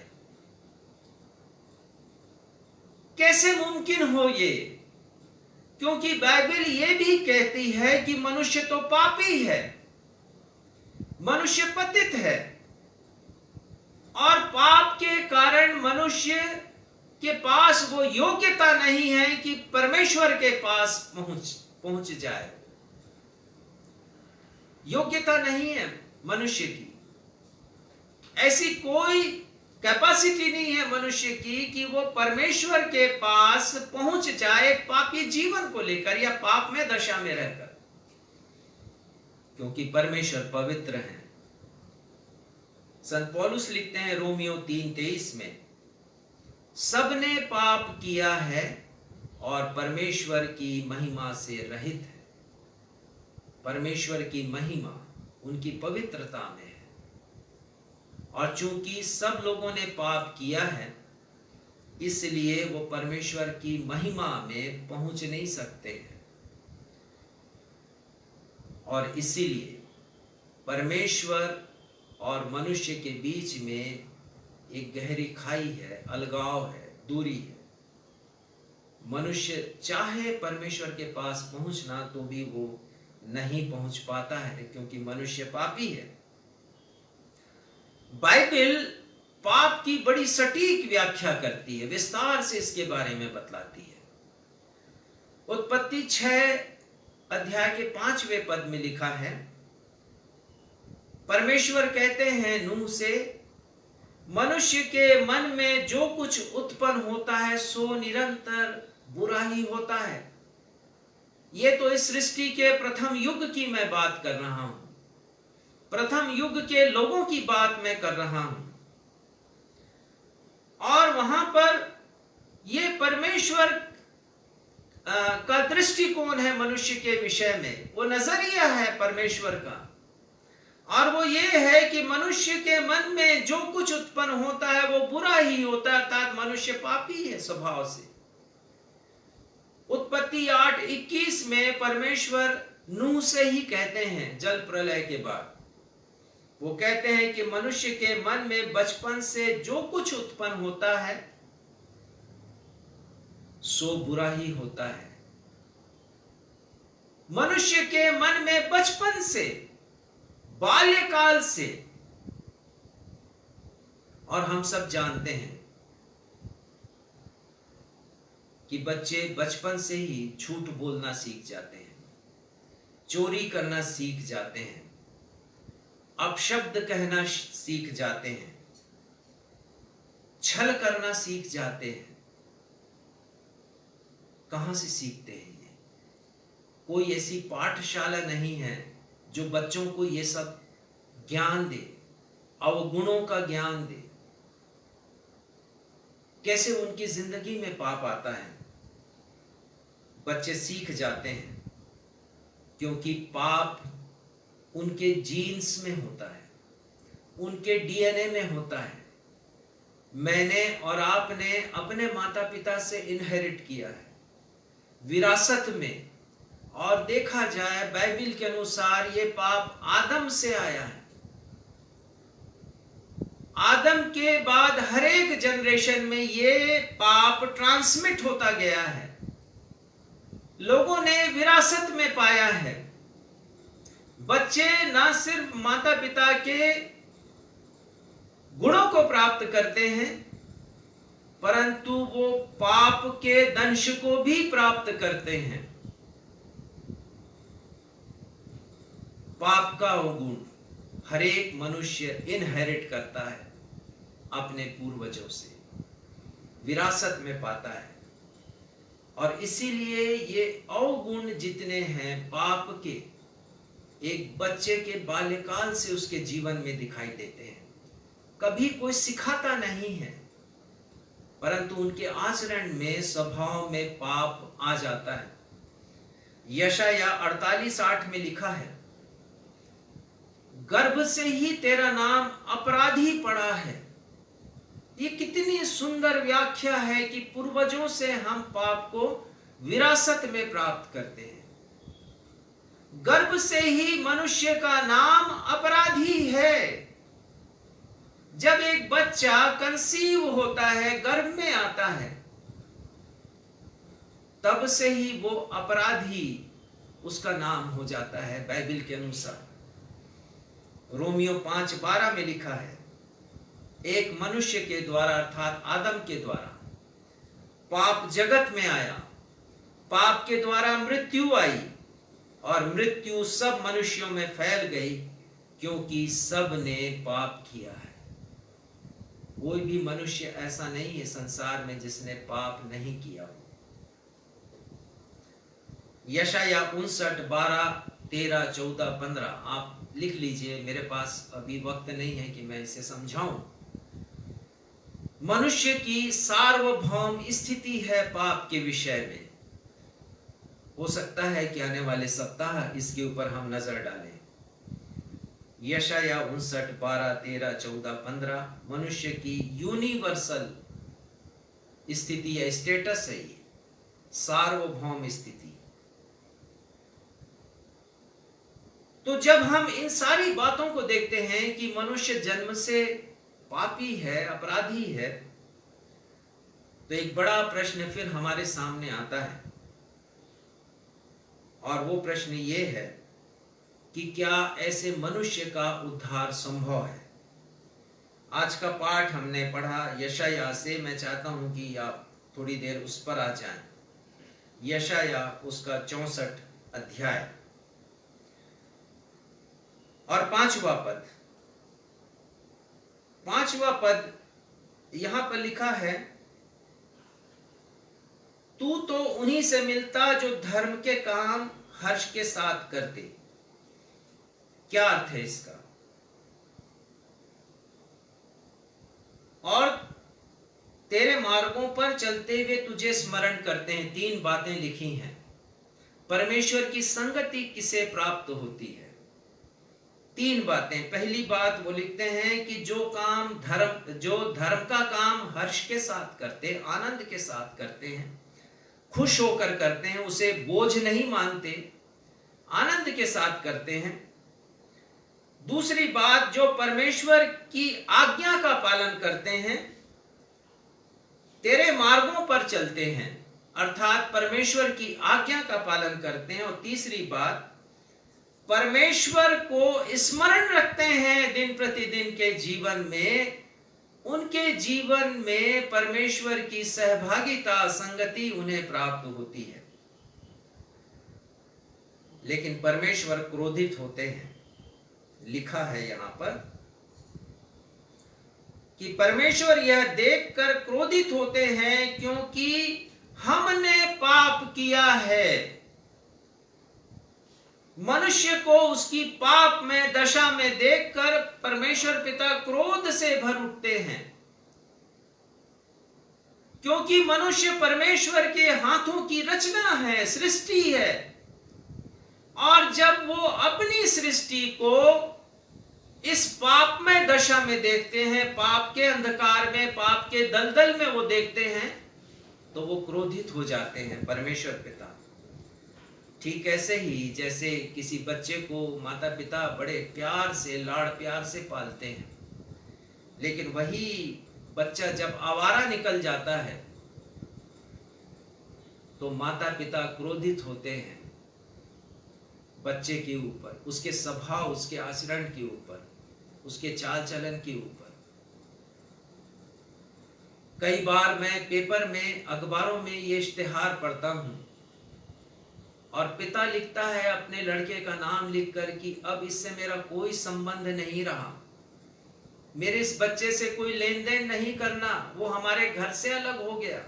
कैसे मुमकिन हो ये? क्योंकि बाइबल ये भी कहती है कि मनुष्य तो पापी है, मनुष्य पतित है, और पाप के कारण मनुष्य के पास वो योग्यता नहीं है कि परमेश्वर के पास पहुंच जाए। योग्यता नहीं है मनुष्य की, ऐसी कोई कैपेसिटी नहीं है मनुष्य की कि वो परमेश्वर के पास पहुंच जाए पापी जीवन को लेकर या पाप में दशा में रहकर, क्योंकि परमेश्वर पवित्र है। संत पौलुस लिखते हैं रोमियो 3:23 में, सबने पाप किया है और परमेश्वर की महिमा से रहित है। परमेश्वर की महिमा उनकी पवित्रता में है। और चूंकि सब लोगों ने पाप किया है, इसलिए वो परमेश्वर की महिमा में पहुंच नहीं सकते हैं। और इसीलिए परमेश्वर और मनुष्य के बीच में एक गहरी खाई है, अलगाव है, दूरी है। मनुष्य चाहे परमेश्वर के पास पहुंचना तो भी वो नहीं पहुंच पाता है, क्योंकि मनुष्य पापी है। बाइबल पाप की बड़ी सटीक व्याख्या करती है, विस्तार से इसके बारे में बतलाती है। उत्पत्ति 6 अध्याय के 5वें पद में लिखा है, परमेश्वर कहते हैं नूह से, मनुष्य के मन में जो कुछ उत्पन्न होता है सो निरंतर बुरा ही होता है। ये तो इस सृष्टि के प्रथम युग की मैं बात कर रहा हूं, प्रथम युग के लोगों की बात मैं कर रहा हूं। और वहां पर ये परमेश्वर का दृष्टिकोण है मनुष्य के विषय में, वो नजरिया है परमेश्वर का। और वो ये है कि मनुष्य के मन में जो कुछ उत्पन्न होता है वो बुरा ही होता है, अर्थात मनुष्य पापी है स्वभाव से। उत्पत्ति 8:21 में परमेश्वर नूह से ही कहते हैं, जल प्रलय के बाद वो कहते हैं कि मनुष्य के मन में बचपन से जो कुछ उत्पन्न होता है सो बुरा ही होता है। मनुष्य के मन में बचपन से, बाल्यकाल से, और हम सब जानते हैं कि बच्चे बचपन से ही झूठ बोलना सीख जाते हैं, चोरी करना सीख जाते हैं, अपशब्द कहना सीख जाते हैं, छल करना सीख जाते हैं। कहां से सीखते हैं ये? कोई ऐसी पाठशाला नहीं है जो बच्चों को ये सब ज्ञान दे, अवगुणों का ज्ञान दे, कैसे उनकी जिंदगी में पाप आता है। बच्चे सीख जाते हैं क्योंकि पाप उनके जीन्स में होता है, उनके डीएनए में होता है। मैंने और आपने अपने माता पिता से इनहेरिट किया है, विरासत में। और देखा जाए बाइबल के अनुसार ये पाप आदम से आया है। आदम के बाद हर एक जनरेशन में ये पाप ट्रांसमिट होता गया है, लोगों ने विरासत में पाया है। बच्चे ना सिर्फ माता पिता के गुणों को प्राप्त करते हैं, परंतु वो पाप के दंश को भी प्राप्त करते हैं। पाप का अवगुण हर एक मनुष्य इनहेरिट करता है, अपने पूर्वजों से विरासत में पाता है। और इसीलिए ये अवगुण जितने हैं पाप के, एक बच्चे के बाल्यकाल से उसके जीवन में दिखाई देते हैं। कभी कोई सिखाता नहीं है, परंतु उनके आचरण में, स्वभाव में पाप आ जाता है। यशाया 48:8 में लिखा है, गर्भ से ही तेरा नाम अपराधी पड़ा है। ये कितनी सुंदर व्याख्या है कि पूर्वजों से हम पाप को विरासत में प्राप्त करते हैं। गर्भ से ही मनुष्य का नाम अपराधी है। जब एक बच्चा कंसीव होता है, गर्भ में आता है, तब से ही वो अपराधी उसका नाम हो जाता है बाइबल के अनुसार। रोमियो 5:12 में लिखा है, एक मनुष्य के द्वारा अर्थात आदम के द्वारा पाप जगत में आया, पाप के द्वारा मृत्यु आई, और मृत्यु सब मनुष्यों में फैल गई क्योंकि सब ने पाप किया है। कोई भी मनुष्य ऐसा नहीं है संसार में जिसने पाप नहीं किया हो। यशाया 59:12, 13, 14, 15 आप लिख लीजिए, मेरे पास अभी वक्त नहीं है कि मैं इसे समझाऊं। मनुष्य की सार्वभौम स्थिति है पाप के विषय में। हो सकता है कि आने वाले सप्ताह इसके ऊपर हम नजर डालें। यशाया 59, 12, 13, 14, 15 मनुष्य की यूनिवर्सल स्थिति या स्टेटस है, ये सार्वभौम स्थिति। तो जब हम इन सारी बातों को देखते हैं कि मनुष्य जन्म से पापी है, अपराधी है, तो एक बड़ा प्रश्न फिर हमारे सामने आता है, और वो प्रश्न ये है कि क्या ऐसे मनुष्य का उद्धार संभव है। आज का पाठ हमने पढ़ा यशाया से। मैं चाहता हूं कि आप थोड़ी देर उस पर आ जाएं। यशाया उसका 64 अध्याय और 5वां पद यहां पर लिखा है, तू तो उन्हीं से मिलता जो धर्म के काम हर्ष के साथ करते। क्या अर्थ है इसका? और तेरे मार्गों पर चलते हुए तुझे स्मरण करते हैं। 3 बातें लिखी हैं। परमेश्वर की संगति किसे प्राप्त होती है? 3 बातें। पहली बात वो लिखते हैं कि जो धर्म का काम हर्ष के साथ करते, आनंद के साथ करते हैं, खुश होकर करते हैं, उसे बोझ नहीं मानते, आनंद के साथ करते हैं। दूसरी बात, जो परमेश्वर की आज्ञा का पालन करते हैं, तेरे मार्गों पर चलते हैं, अर्थात परमेश्वर की आज्ञा का पालन करते हैं। और तीसरी बात, परमेश्वर को स्मरण रखते हैं दिन प्रतिदिन के जीवन में। उनके जीवन में परमेश्वर की सहभागिता, संगति उन्हें प्राप्त होती है। लेकिन परमेश्वर क्रोधित होते हैं। लिखा है यहां पर कि परमेश्वर यह देखकर क्रोधित होते हैं क्योंकि हमने पाप किया है। मनुष्य को उसकी पाप में दशा में देखकर परमेश्वर पिता क्रोध से भर उठते हैं, क्योंकि मनुष्य परमेश्वर के हाथों की रचना है, सृष्टि है। और जब वो अपनी सृष्टि को इस पाप में दशा में देखते हैं, पाप के अंधकार में, पाप के दलदल में वो देखते हैं, तो वो क्रोधित हो जाते हैं परमेश्वर पिता। ठीक ऐसे ही जैसे किसी बच्चे को माता पिता बड़े प्यार से, लाड़ प्यार से पालते हैं, लेकिन वही बच्चा जब आवारा निकल जाता है तो माता पिता क्रोधित होते हैं बच्चे के ऊपर, उसके स्वभाव, उसके आचरण के ऊपर, उसके चाल चलन के ऊपर। कई बार मैं पेपर में, अखबारों में ये इश्तिहार पढ़ता हूं और पिता लिखता है अपने लड़के का नाम लिखकर कि अब इससे मेरा कोई संबंध नहीं रहा, मेरे इस बच्चे से कोई लेन देन नहीं करना, वो हमारे घर से अलग हो गया।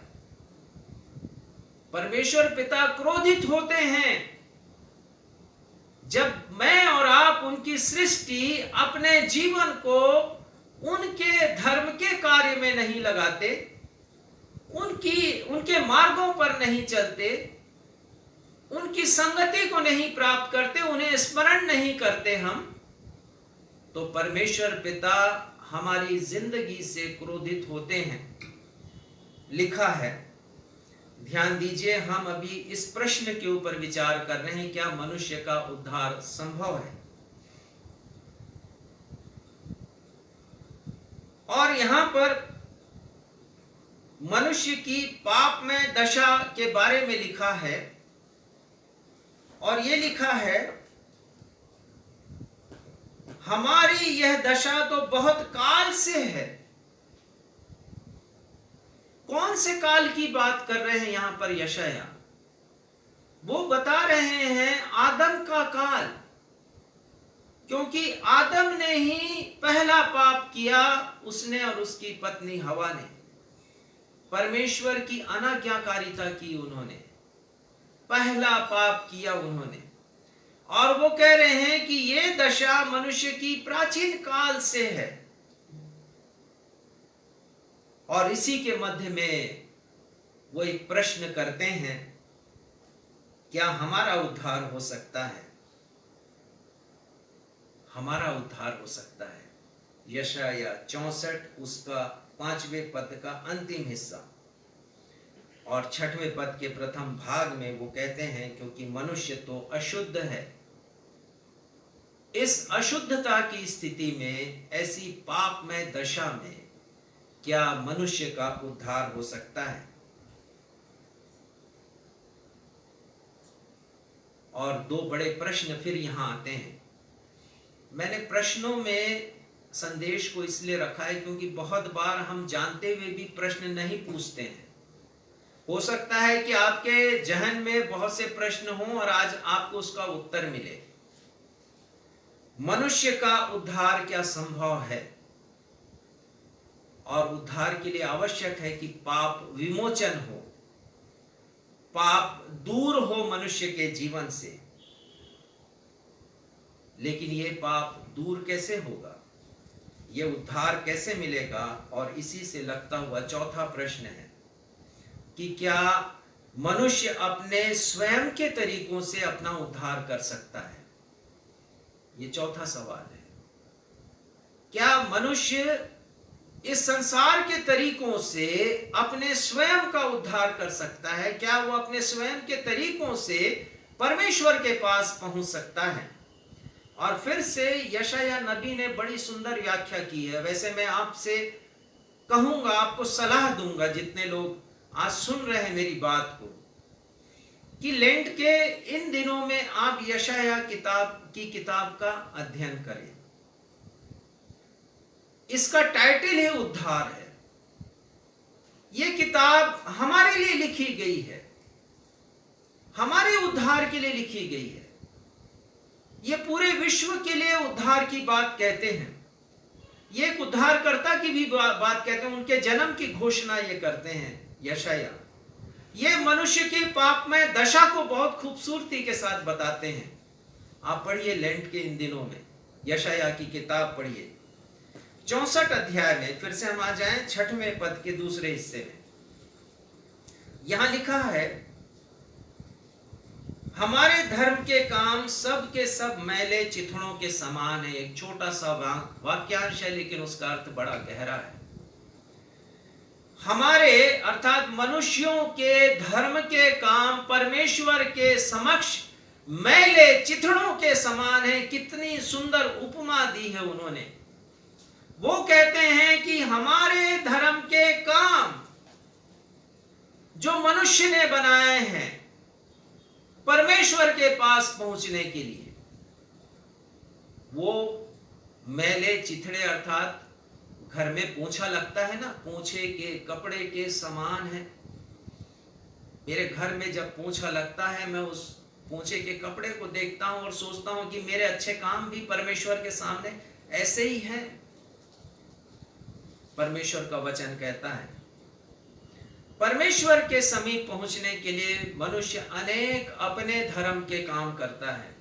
परमेश्वर पिता क्रोधित होते हैं जब मैं और आप उनकी सृष्टि अपने जीवन को उनके धर्म के कार्य में नहीं लगाते, उनके मार्गों पर नहीं चलते, उनकी संगति को नहीं प्राप्त करते, उन्हें स्मरण नहीं करते हम, तो परमेश्वर पिता हमारी जिंदगी से क्रोधित होते हैं। लिखा है, ध्यान दीजिए, हम अभी इस प्रश्न के ऊपर विचार कर रहे हैं, क्या मनुष्य का उद्धार संभव है? और यहां पर मनुष्य की पाप में दशा के बारे में लिखा है, और ये लिखा है, हमारी यह दशा तो बहुत काल से है। कौन से काल की बात कर रहे हैं यहां पर यशाया? वो बता रहे हैं आदम का काल, क्योंकि आदम ने ही पहला पाप किया, उसने और उसकी पत्नी हवा ने। परमेश्वर की अनाज्ञाकारिता की उन्होंने, पहला पाप किया उन्होंने। और वो कह रहे हैं कि ये दशा मनुष्य की प्राचीन काल से है, और इसी के मध्य में वो एक प्रश्न करते हैं क्या हमारा उद्धार हो सकता है? हमारा उद्धार हो सकता है। यशाया 64 उसका 5वें पद का अंतिम हिस्सा और 6वें पद के प्रथम भाग में वो कहते हैं, क्योंकि मनुष्य तो अशुद्ध है। इस अशुद्धता की स्थिति में, ऐसी पापमय दशा में क्या मनुष्य का उद्धार हो सकता है? और दो बड़े प्रश्न फिर यहां आते हैं। मैंने प्रश्नों में संदेश को इसलिए रखा है क्योंकि बहुत बार हम जानते हुए भी प्रश्न नहीं पूछते हैं। हो सकता है कि आपके जहन में बहुत से प्रश्न हों और आज आपको उसका उत्तर मिले। मनुष्य का उद्धार क्या संभव है? और उद्धार के लिए आवश्यक है कि पाप विमोचन हो, पाप दूर हो मनुष्य के जीवन से। लेकिन यह पाप दूर कैसे होगा? यह उद्धार कैसे मिलेगा? और इसी से लगता हुआ चौथा प्रश्न है कि क्या मनुष्य अपने स्वयं के तरीकों से अपना उद्धार कर सकता है? ये चौथा सवाल है। क्या मनुष्य इस संसार के तरीकों से अपने स्वयं का उद्धार कर सकता है? क्या वो अपने स्वयं के तरीकों से परमेश्वर के पास पहुंच सकता है? और फिर से यशाया नबी ने बड़ी सुंदर व्याख्या की है। वैसे मैं आपसे कहूंगा, आपको सलाह दूंगा, जितने लोग आज सुन रहे हैं मेरी बात को, कि लेंट के इन दिनों में आप यशाया किताब का अध्ययन करें। इसका टाइटल है उद्धार है। यह किताब हमारे लिए लिखी गई है, हमारे उद्धार के लिए लिखी गई है। ये पूरे विश्व के लिए उद्धार की बात कहते हैं। ये एक उद्धारकर्ता की भी बात कहते हैं। उनके जन्म की घोषणा ये करते हैं यशाया। ये मनुष्य की पापमय दशा को बहुत खूबसूरती के साथ बताते हैं। आप पढ़िए लेंट के इन दिनों में यशाया की किताब पढ़िए। 64 अध्याय में फिर से हम आ जाएं 6वें पद के दूसरे हिस्से में। यहां लिखा है, हमारे धर्म के काम सब के सब मैले चिथड़ों के समान है। एक छोटा सा वाक्यांश है, लेकिन उसका अर्थ बड़ा गहरा है। हमारे अर्थात मनुष्यों के धर्म के काम परमेश्वर के समक्ष मैले चिथड़ों के समान है। कितनी सुंदर उपमा दी है उन्होंने। वो कहते हैं कि हमारे धर्म के काम जो मनुष्य ने बनाए हैं परमेश्वर के पास पहुंचने के लिए, वो मैले चिथड़े अर्थात घर में पोंछा लगता है ना, पोंछे के कपड़े के समान है। मेरे घर में जब पोंछा लगता है, मैं उस पोंछे के कपड़े को देखता हूं और सोचता हूं कि मेरे अच्छे काम भी परमेश्वर के सामने ऐसे ही हैं। परमेश्वर का वचन कहता है, परमेश्वर के समीप पहुंचने के लिए मनुष्य अनेक अपने धर्म के काम करता है।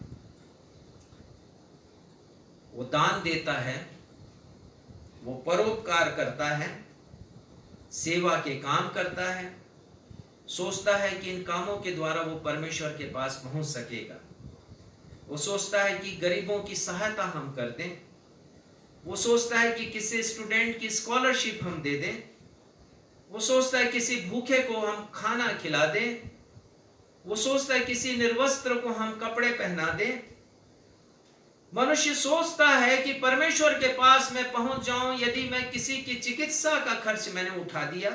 वो दान देता है, वो परोपकार करता है, सेवा के काम करता है, सोचता है कि इन कामों के द्वारा वो परमेश्वर के पास पहुंच सकेगा। वो सोचता है कि गरीबों की सहायता हम कर दें। वो सोचता है कि किसी स्टूडेंट की स्कॉलरशिप हम दे दें। वो सोचता है किसी भूखे को हम खाना खिला दें। वो सोचता है किसी निर्वस्त्र को हम कपड़े पहना दें। मनुष्य सोचता है कि परमेश्वर के पास मैं पहुंच जाऊं यदि मैं किसी की चिकित्सा का खर्च मैंने उठा दिया,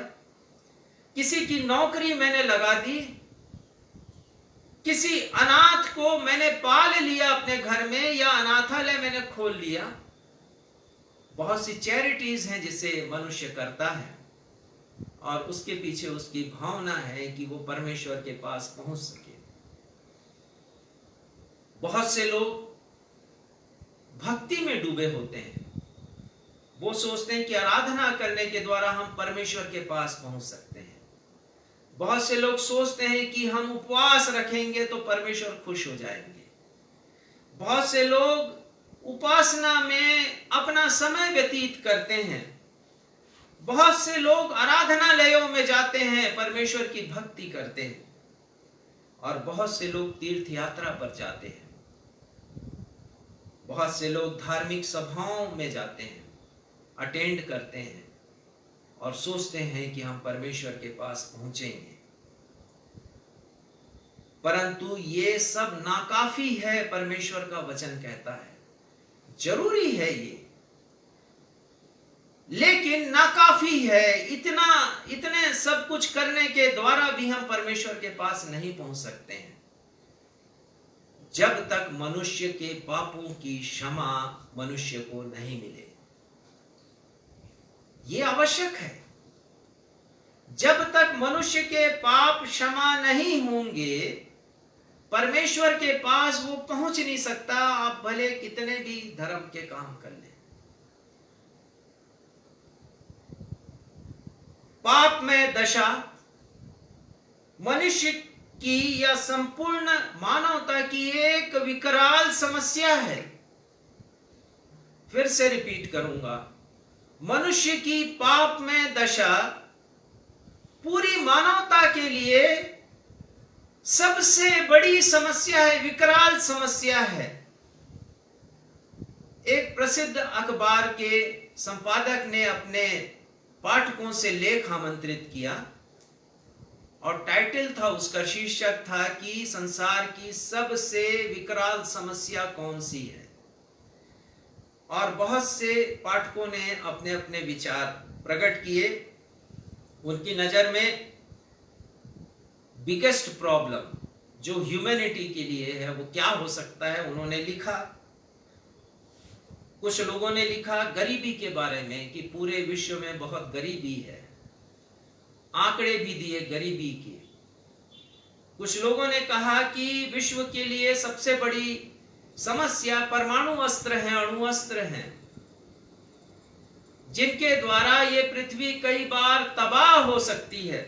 किसी की नौकरी मैंने लगा दी, किसी अनाथ को मैंने पाल लिया अपने घर में, या अनाथालय मैंने खोल लिया। बहुत सी चैरिटीज हैं जिसे मनुष्य करता है और उसके पीछे उसकी भावना है कि वो परमेश्वर के पास पहुंच सके। बहुत से लोग भक्ति में डूबे होते हैं। वो सोचते हैं कि आराधना करने के द्वारा हम परमेश्वर के पास पहुंच सकते हैं। बहुत से लोग सोचते हैं कि हम उपवास रखेंगे तो परमेश्वर खुश हो जाएंगे। बहुत से लोग उपासना में अपना समय व्यतीत करते हैं। बहुत से लोग आराधनालयों में जाते हैं, परमेश्वर की भक्ति करते हैं। और बहुत से लोग तीर्थ यात्रा पर जाते हैं, बहुत से लोग धार्मिक सभाओं में जाते हैं, अटेंड करते हैं और सोचते हैं कि हम परमेश्वर के पास पहुंचेंगे। परंतु ये सब नाकाफी है। परमेश्वर का वचन कहता है जरूरी है ये, लेकिन नाकाफी है। इतने सब कुछ करने के द्वारा भी हम परमेश्वर के पास नहीं पहुंच सकते हैं जब तक मनुष्य के पापों की क्षमा मनुष्य को नहीं मिले। ये आवश्यक है। जब तक मनुष्य के पाप क्षमा नहीं होंगे परमेश्वर के पास वो पहुंच नहीं सकता। आप भले कितने भी धर्म के काम कर लें, पाप में दशा मनुष्य की या संपूर्ण मानवता की एक विकराल समस्या है। फिर से रिपीट करूंगा, मनुष्य की पाप में दशा पूरी मानवता के लिए सबसे बड़ी समस्या है, विकराल समस्या है। एक प्रसिद्ध अखबार के संपादक ने अपने पाठकों से लेख आमंत्रित किया और टाइटल था, उसका शीर्षक था कि संसार की सबसे विकराल समस्या कौन सी है। और बहुत से पाठकों ने अपने अपने विचार प्रकट किए। उनकी नजर में बिगेस्ट प्रॉब्लम जो ह्यूमैनिटी के लिए है वो क्या हो सकता है, उन्होंने लिखा। कुछ लोगों ने लिखा गरीबी के बारे में कि पूरे विश्व में बहुत गरीबी है, आंकड़े भी दिए गरीबी के। कुछ लोगों ने कहा कि विश्व के लिए सबसे बड़ी समस्या परमाणु अस्त्र हैं, अणु अस्त्र हैं, जिनके द्वारा ये पृथ्वी कई बार तबाह हो सकती है।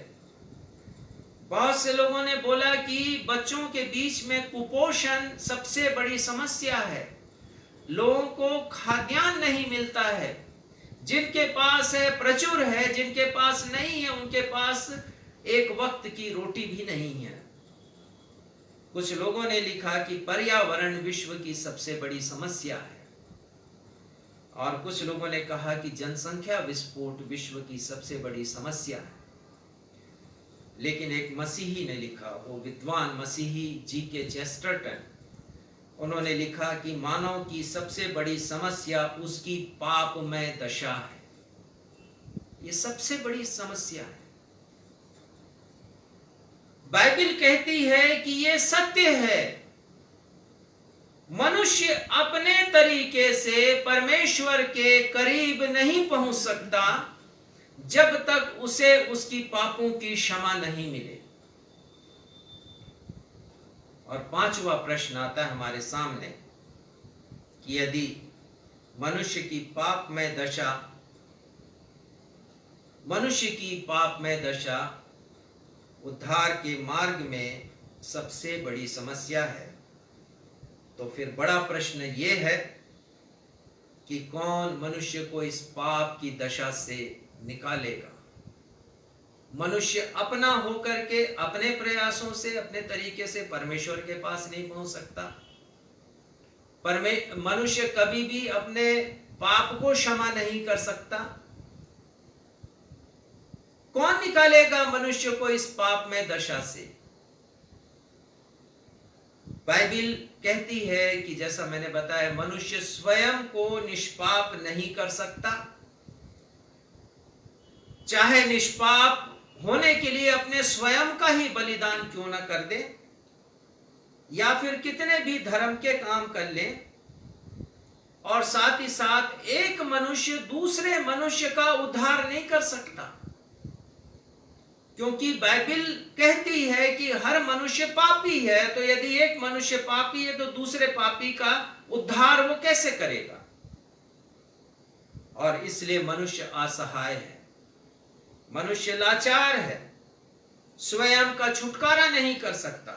बहुत से लोगों ने बोला कि बच्चों के बीच में कुपोषण सबसे बड़ी समस्या है, लोगों को खाद्यान्न नहीं मिलता है, जिनके पास है प्रचुर है, जिनके पास नहीं है उनके पास एक वक्त की रोटी भी नहीं है। कुछ लोगों ने लिखा कि पर्यावरण विश्व की सबसे बड़ी समस्या है, और कुछ लोगों ने कहा कि जनसंख्या विस्फोट विश्व की सबसे बड़ी समस्या है। लेकिन एक मसीही ने लिखा, वो विद्वान मसीही जी.के. चेस्टरटन, उन्होंने लिखा कि मानव की सबसे बड़ी समस्या उसकी पापमय दशा है। ये सबसे बड़ी समस्या है। बाइबल कहती है कि ये सत्य है, मनुष्य अपने तरीके से परमेश्वर के करीब नहीं पहुंच सकता जब तक उसे उसकी पापों की क्षमा नहीं मिले। और पांचवा प्रश्न आता है हमारे सामने कि यदि मनुष्य की पापमय दशा उद्धार के मार्ग में सबसे बड़ी समस्या है, तो फिर बड़ा प्रश्न ये है कि कौन मनुष्य को इस पाप की दशा से निकालेगा। मनुष्य अपना होकर के अपने प्रयासों से अपने तरीके से परमेश्वर के पास नहीं पहुंच सकता। मनुष्य कभी भी अपने पाप को क्षमा नहीं कर सकता। कौन निकालेगा मनुष्य को इस पाप में दशा से? बाइबल कहती है कि जैसा मैंने बताया, मनुष्य स्वयं को निष्पाप नहीं कर सकता। चाहे निष्पाप होने के लिए अपने स्वयं का ही बलिदान क्यों न कर दे, या फिर कितने भी धर्म के काम कर ले, और साथ ही साथ एक मनुष्य दूसरे मनुष्य का उद्धार नहीं कर सकता, क्योंकि बाइबल कहती है कि हर मनुष्य पापी है। तो यदि एक मनुष्य पापी है तो दूसरे पापी का उद्धार वो कैसे करेगा? और इसलिए मनुष्य असहाय है, मनुष्य लाचार है, स्वयं का छुटकारा नहीं कर सकता।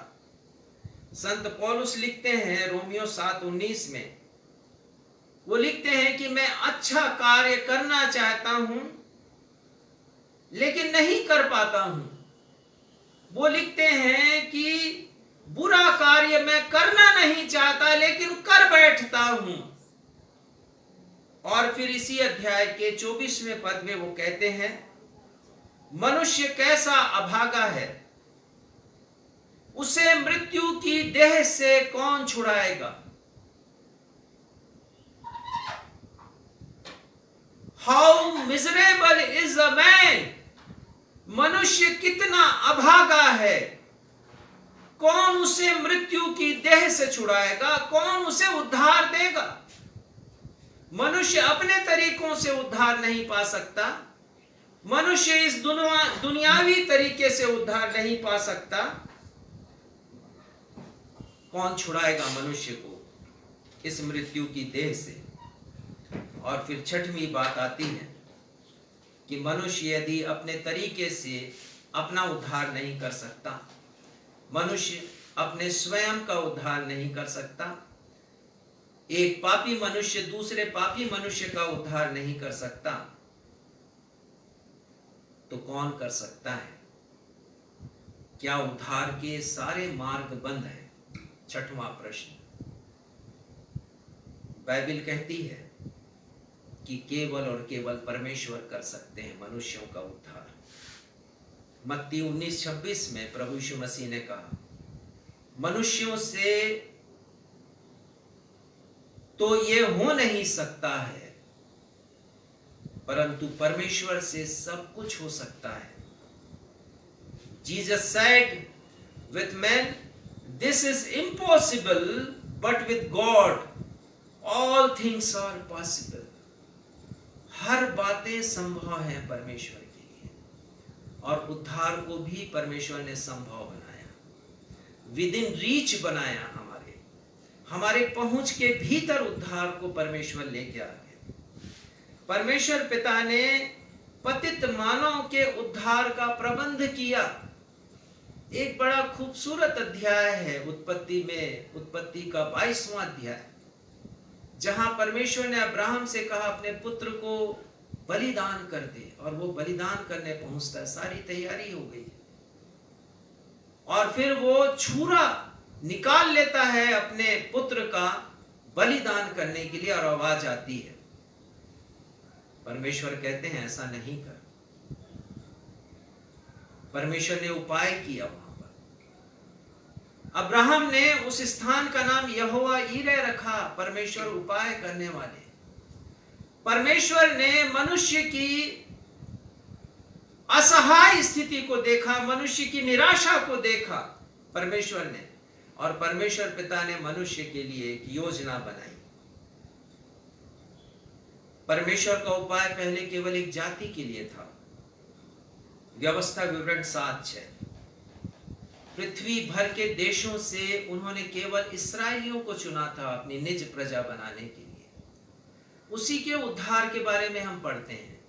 संत पौलुस लिखते हैं रोमियो 7:19 में, वो लिखते हैं कि मैं अच्छा कार्य करना चाहता हूं लेकिन नहीं कर पाता हूं। वो लिखते हैं कि बुरा कार्य मैं करना नहीं चाहता लेकिन कर बैठता हूं। और फिर इसी अध्याय के 24वें पद में वो कहते हैं, मनुष्य कैसा अभागा है, उसे मृत्यु की देह से कौन छुड़ाएगा। How miserable is a man, मनुष्य कितना अभागा है, कौन उसे मृत्यु की देह से छुड़ाएगा, कौन उसे उद्धार देगा। मनुष्य अपने तरीकों से उद्धार नहीं पा सकता, मनुष्य इस दुनियावी तरीके से उद्धार नहीं पा सकता। कौन छुड़ाएगा मनुष्य को इस मृत्यु की देह से। और फिर छठवीं बात आती है कि मनुष्य यदि अपने तरीके से अपना उद्धार नहीं कर सकता, मनुष्य अपने स्वयं का उद्धार नहीं कर सकता, एक पापी मनुष्य दूसरे पापी मनुष्य का उद्धार नहीं कर सकता, तो कौन कर सकता है। क्या उद्धार के सारे मार्ग बंद हैं? छठवां प्रश्न। बाइबल कहती है कि केवल और केवल परमेश्वर कर सकते हैं मनुष्यों का उद्धार। मत्ती 19:26 में प्रभु यीशु मसीह ने कहा, मनुष्यों से तो ये हो नहीं सकता है, परंतु परमेश्वर से सब कुछ हो सकता है। Jesus said, with men this is impossible, but with God all things are possible. हर बातें संभव हैं परमेश्वर के लिए, और उद्धार को भी परमेश्वर ने संभव बनाया, विद इन रीच बनाया। हमारे पहुंच के भीतर उद्धार को परमेश्वर लेके आ गए। परमेश्वर पिता ने पतित मानव के उद्धार का प्रबंध किया। एक बड़ा खूबसूरत अध्याय है उत्पत्ति में, उत्पत्ति का 22वां अध्याय, जहां परमेश्वर ने अब्राहम से कहा अपने पुत्र को बलिदान कर दे, और वो बलिदान करने पहुंचता है, सारी तैयारी हो गई, और फिर वो छुरा निकाल लेता है अपने पुत्र का बलिदान करने के लिए, और आवाज आती है। परमेश्वर कहते हैं ऐसा नहीं कर। परमेश्वर ने उपाय किया वहां पर। अब्राहम ने उस स्थान का नाम यहोवा यीरे रखा, परमेश्वर उपाय करने वाले। परमेश्वर ने मनुष्य की असहाय स्थिति को देखा, मनुष्य की निराशा को देखा परमेश्वर ने, और परमेश्वर पिता ने मनुष्य के लिए एक योजना बनाई। परमेश्वर का उपाय पहले केवल एक जाति के लिए था। व्यवस्था विवरण 7:6। पृथ्वी भर के देशों से उन्होंने केवल इस्राएलियों को चुना था अपनी निज प्रजा बनाने के लिए। उसी के उद्धार के बारे में हम पढ़ते हैं,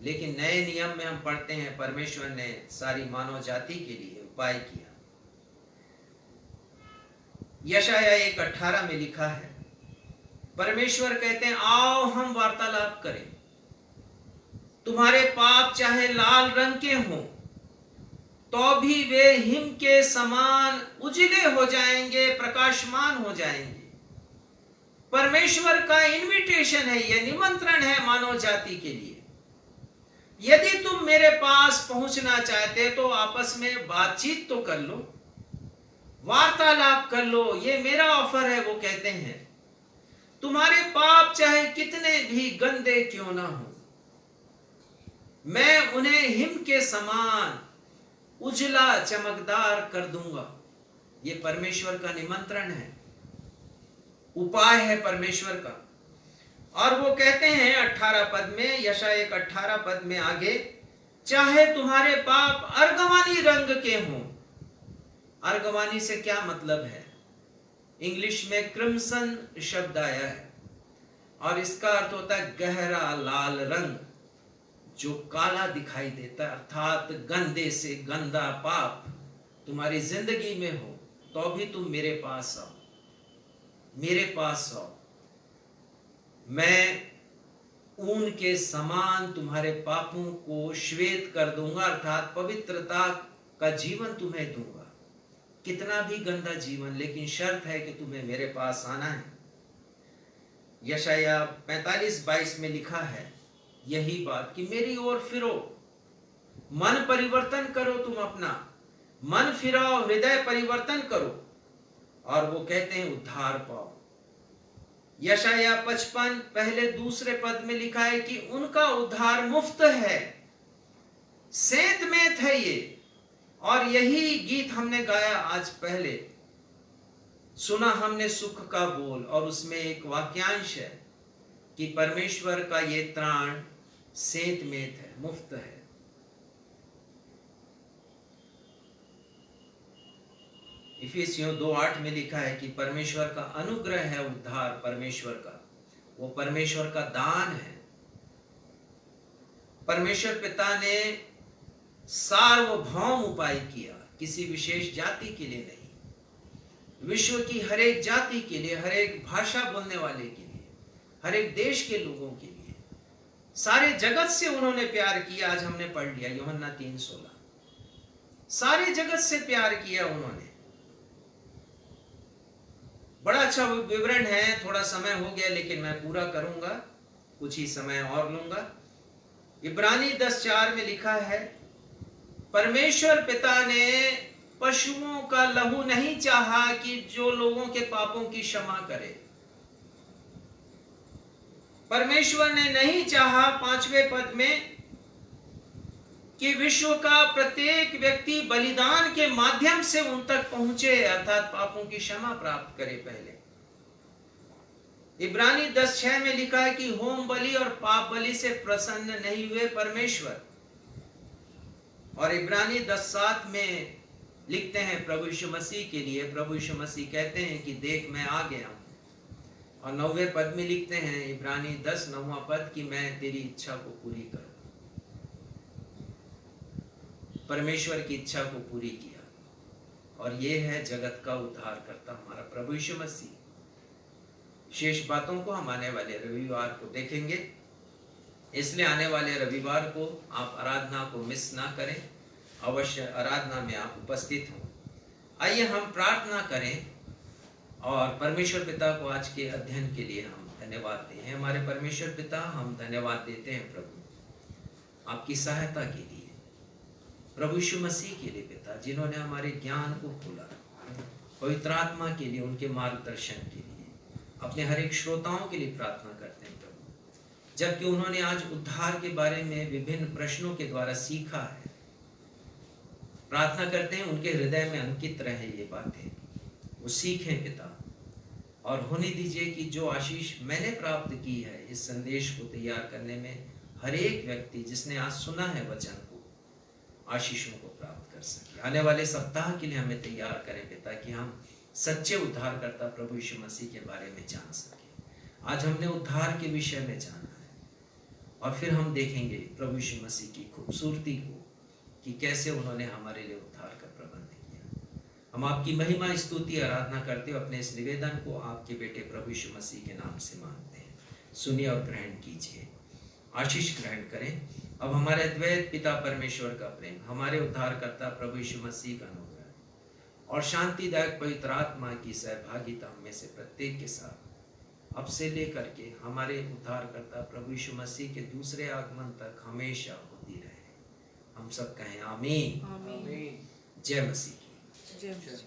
लेकिन नए नियम में हम पढ़ते हैं परमेश्वर ने सारी मानव जाति के लिए उपाय किया। यशाया 1:18 में लिखा है, परमेश्वर कहते हैं आओ हम वार्तालाप करें। तुम्हारे पाप चाहे लाल रंग के हों तो भी वे हिम के समान उजले हो जाएंगे, प्रकाशमान हो जाएंगे। परमेश्वर का इनविटेशन है, यह निमंत्रण है मानव जाति के लिए। यदि तुम मेरे पास पहुंचना चाहते तो आपस में बातचीत तो कर लो, वार्तालाप कर लो, ये मेरा ऑफर है। वो कहते हैं तुम्हारे पाप चाहे कितने भी गंदे क्यों ना हो, मैं उन्हें हिम के समान उजला चमकदार कर दूंगा। ये परमेश्वर का निमंत्रण है, उपाय है परमेश्वर का। और वो कहते हैं 18 पद में, यशाया 18 पद में आगे, चाहे तुम्हारे पाप अर्गवानी रंग के हों। अर्गवानी से क्या मतलब है? इंग्लिश में क्रिम्सन शब्द आया है, और इसका अर्थ होता है गहरा लाल रंग जो काला दिखाई देता है। अर्थात गंदे से गंदा पाप तुम्हारी जिंदगी में हो तो भी तुम मेरे पास आओ, मेरे पास आओ। मैं ऊन के समान तुम्हारे पापों को श्वेत कर दूंगा, अर्थात पवित्रता का जीवन तुम्हें दूंगा। कितना भी गंदा जीवन, लेकिन शर्त है कि तुम्हें मेरे पास आना है। यशाया 45:22 में लिखा है यही बात कि मेरी ओर फिरो, मन परिवर्तन करो, तुम अपना मन फिराओ, हृदय परिवर्तन करो, और वो कहते हैं उद्धार पाओ। यशाया 55 पहले दूसरे पद में लिखा है कि उनका उद्धार मुफ्त है, सेंत मेंत है ये। और यही गीत हमने गाया आज पहले, सुना हमने सुख का बोल, और उसमें एक वाक्यांश है कि परमेश्वर का ये त्राण सेंत मेंत है, मुफ्त है। इफिसियों 2:8 में लिखा है कि परमेश्वर का अनुग्रह है उद्धार, परमेश्वर का, वो परमेश्वर का दान है। परमेश्वर पिता ने सार्वभौम उपाय किया, किसी विशेष जाति के लिए नहीं, विश्व की हर एक जाति के लिए, हर एक भाषा बोलने वाले के लिए, हर एक देश के लोगों के लिए, सारे जगत से उन्होंने प्यार किया। आज हमने पढ़ लिया यूहन्ना 3:16, सारे जगत से प्यार किया उन्होंने। बड़ा अच्छा विवरण है, थोड़ा समय हो गया लेकिन मैं पूरा करूंगा, कुछ ही समय और लूंगा। इब्रानी 10:4 में लिखा है, परमेश्वर पिता ने पशुओं का लहू नहीं चाहा कि जो लोगों के पापों की क्षमा करे। परमेश्वर ने नहीं चाहा 5वें पद में कि विश्व का प्रत्येक व्यक्ति बलिदान के माध्यम से उन तक पहुंचे, अर्थात पापों की क्षमा प्राप्त करे पहले। इब्रानी 10:6 में लिखा है कि होम बलि और पाप बलि से प्रसन्न नहीं हुए परमेश्वर। और इब्रानी 10:7 में लिखते हैं प्रभु यीशु मसीह के लिए, प्रभु यीशु मसीह कहते हैं कि देख मैं आ गया हूं। और 9वें पद में लिखते हैं इब्रानी 10:9 पद कि मैं तेरी इच्छा को पूरी करूं। परमेश्वर की इच्छा को पूरी किया, और ये है जगत का उद्धार करता हमारा प्रभु यीशु मसीह। शेष बातों को हम आने वाले रविवार को देखेंगे, इसलिए आने वाले रविवार को आप आराधना को मिस ना करें, अवश्य आराधना में आप उपस्थित हों। आइए हम प्रार्थना करें और परमेश्वर पिता को आज के अध्ययन के लिए हम धन्यवाद दें। हमारे परमेश्वर पिता, हम धन्यवाद देते हैं प्रभु आपकी सहायता के लिए, प्रभु यीशु मसीह के लिए पिता, जिन्होंने हमारे ज्ञान को खोला, पवित्र आत्मा के लिए, उनके मार्गदर्शन के लिए, अपने हर एक श्रोताओं के लिए प्रार्थना करते हैं प्रभु, जबकि उन्होंने आज उद्धार के बारे में विभिन्न प्रश्नों के द्वारा सीखा है। प्रार्थना करते हैं उनके हृदय में अंकित रहे ये बातें, वो सीखें पिता, और होने दीजिए कि जो आशीष मैंने प्राप्त की है इस संदेश को तैयार करने में, हर एक व्यक्ति जिसने आज सुना है वचन को, आशीषों को प्राप्त कर सके। आने वाले सप्ताह के लिए हमें तैयार करें पिता, कि हम सच्चे उद्धारकर्ता प्रभु यीशु मसीह के बारे में जान सके। आज हमने उद्धार के विषय में जाना है, और फिर हम देखेंगे प्रभु यीशु मसीह की खूबसूरती को, कि कैसे उन्होंने हमारे लिए उद्धार का प्रबंध किया। हम आपकी महिमा, स्तुति, आराधना करते हुए अपने इस निवेदन को आपके बेटे प्रभु यीशु मसीह के नाम से मांगते हैं। सुनिए और ग्रहण कीजिए, आशीष ग्रहण करें। अब हमारे द्वैत पिता परमेश्वर का प्रेम, हमारे उद्धारकर्ता प्रभु यीशु मसीह का अनुग्रह और शांतिदायक पवित्र आत्मा की सहभागिता हम में से प्रत्येक के साथ अब से लेकर के हमारे उद्धारकर्ता प्रभु यीशु मसीह के दूसरे आगमन तक हमेशा होती रहे। हम सब कहें आमीन। आमीन। जय मसीह की। जय मसीह।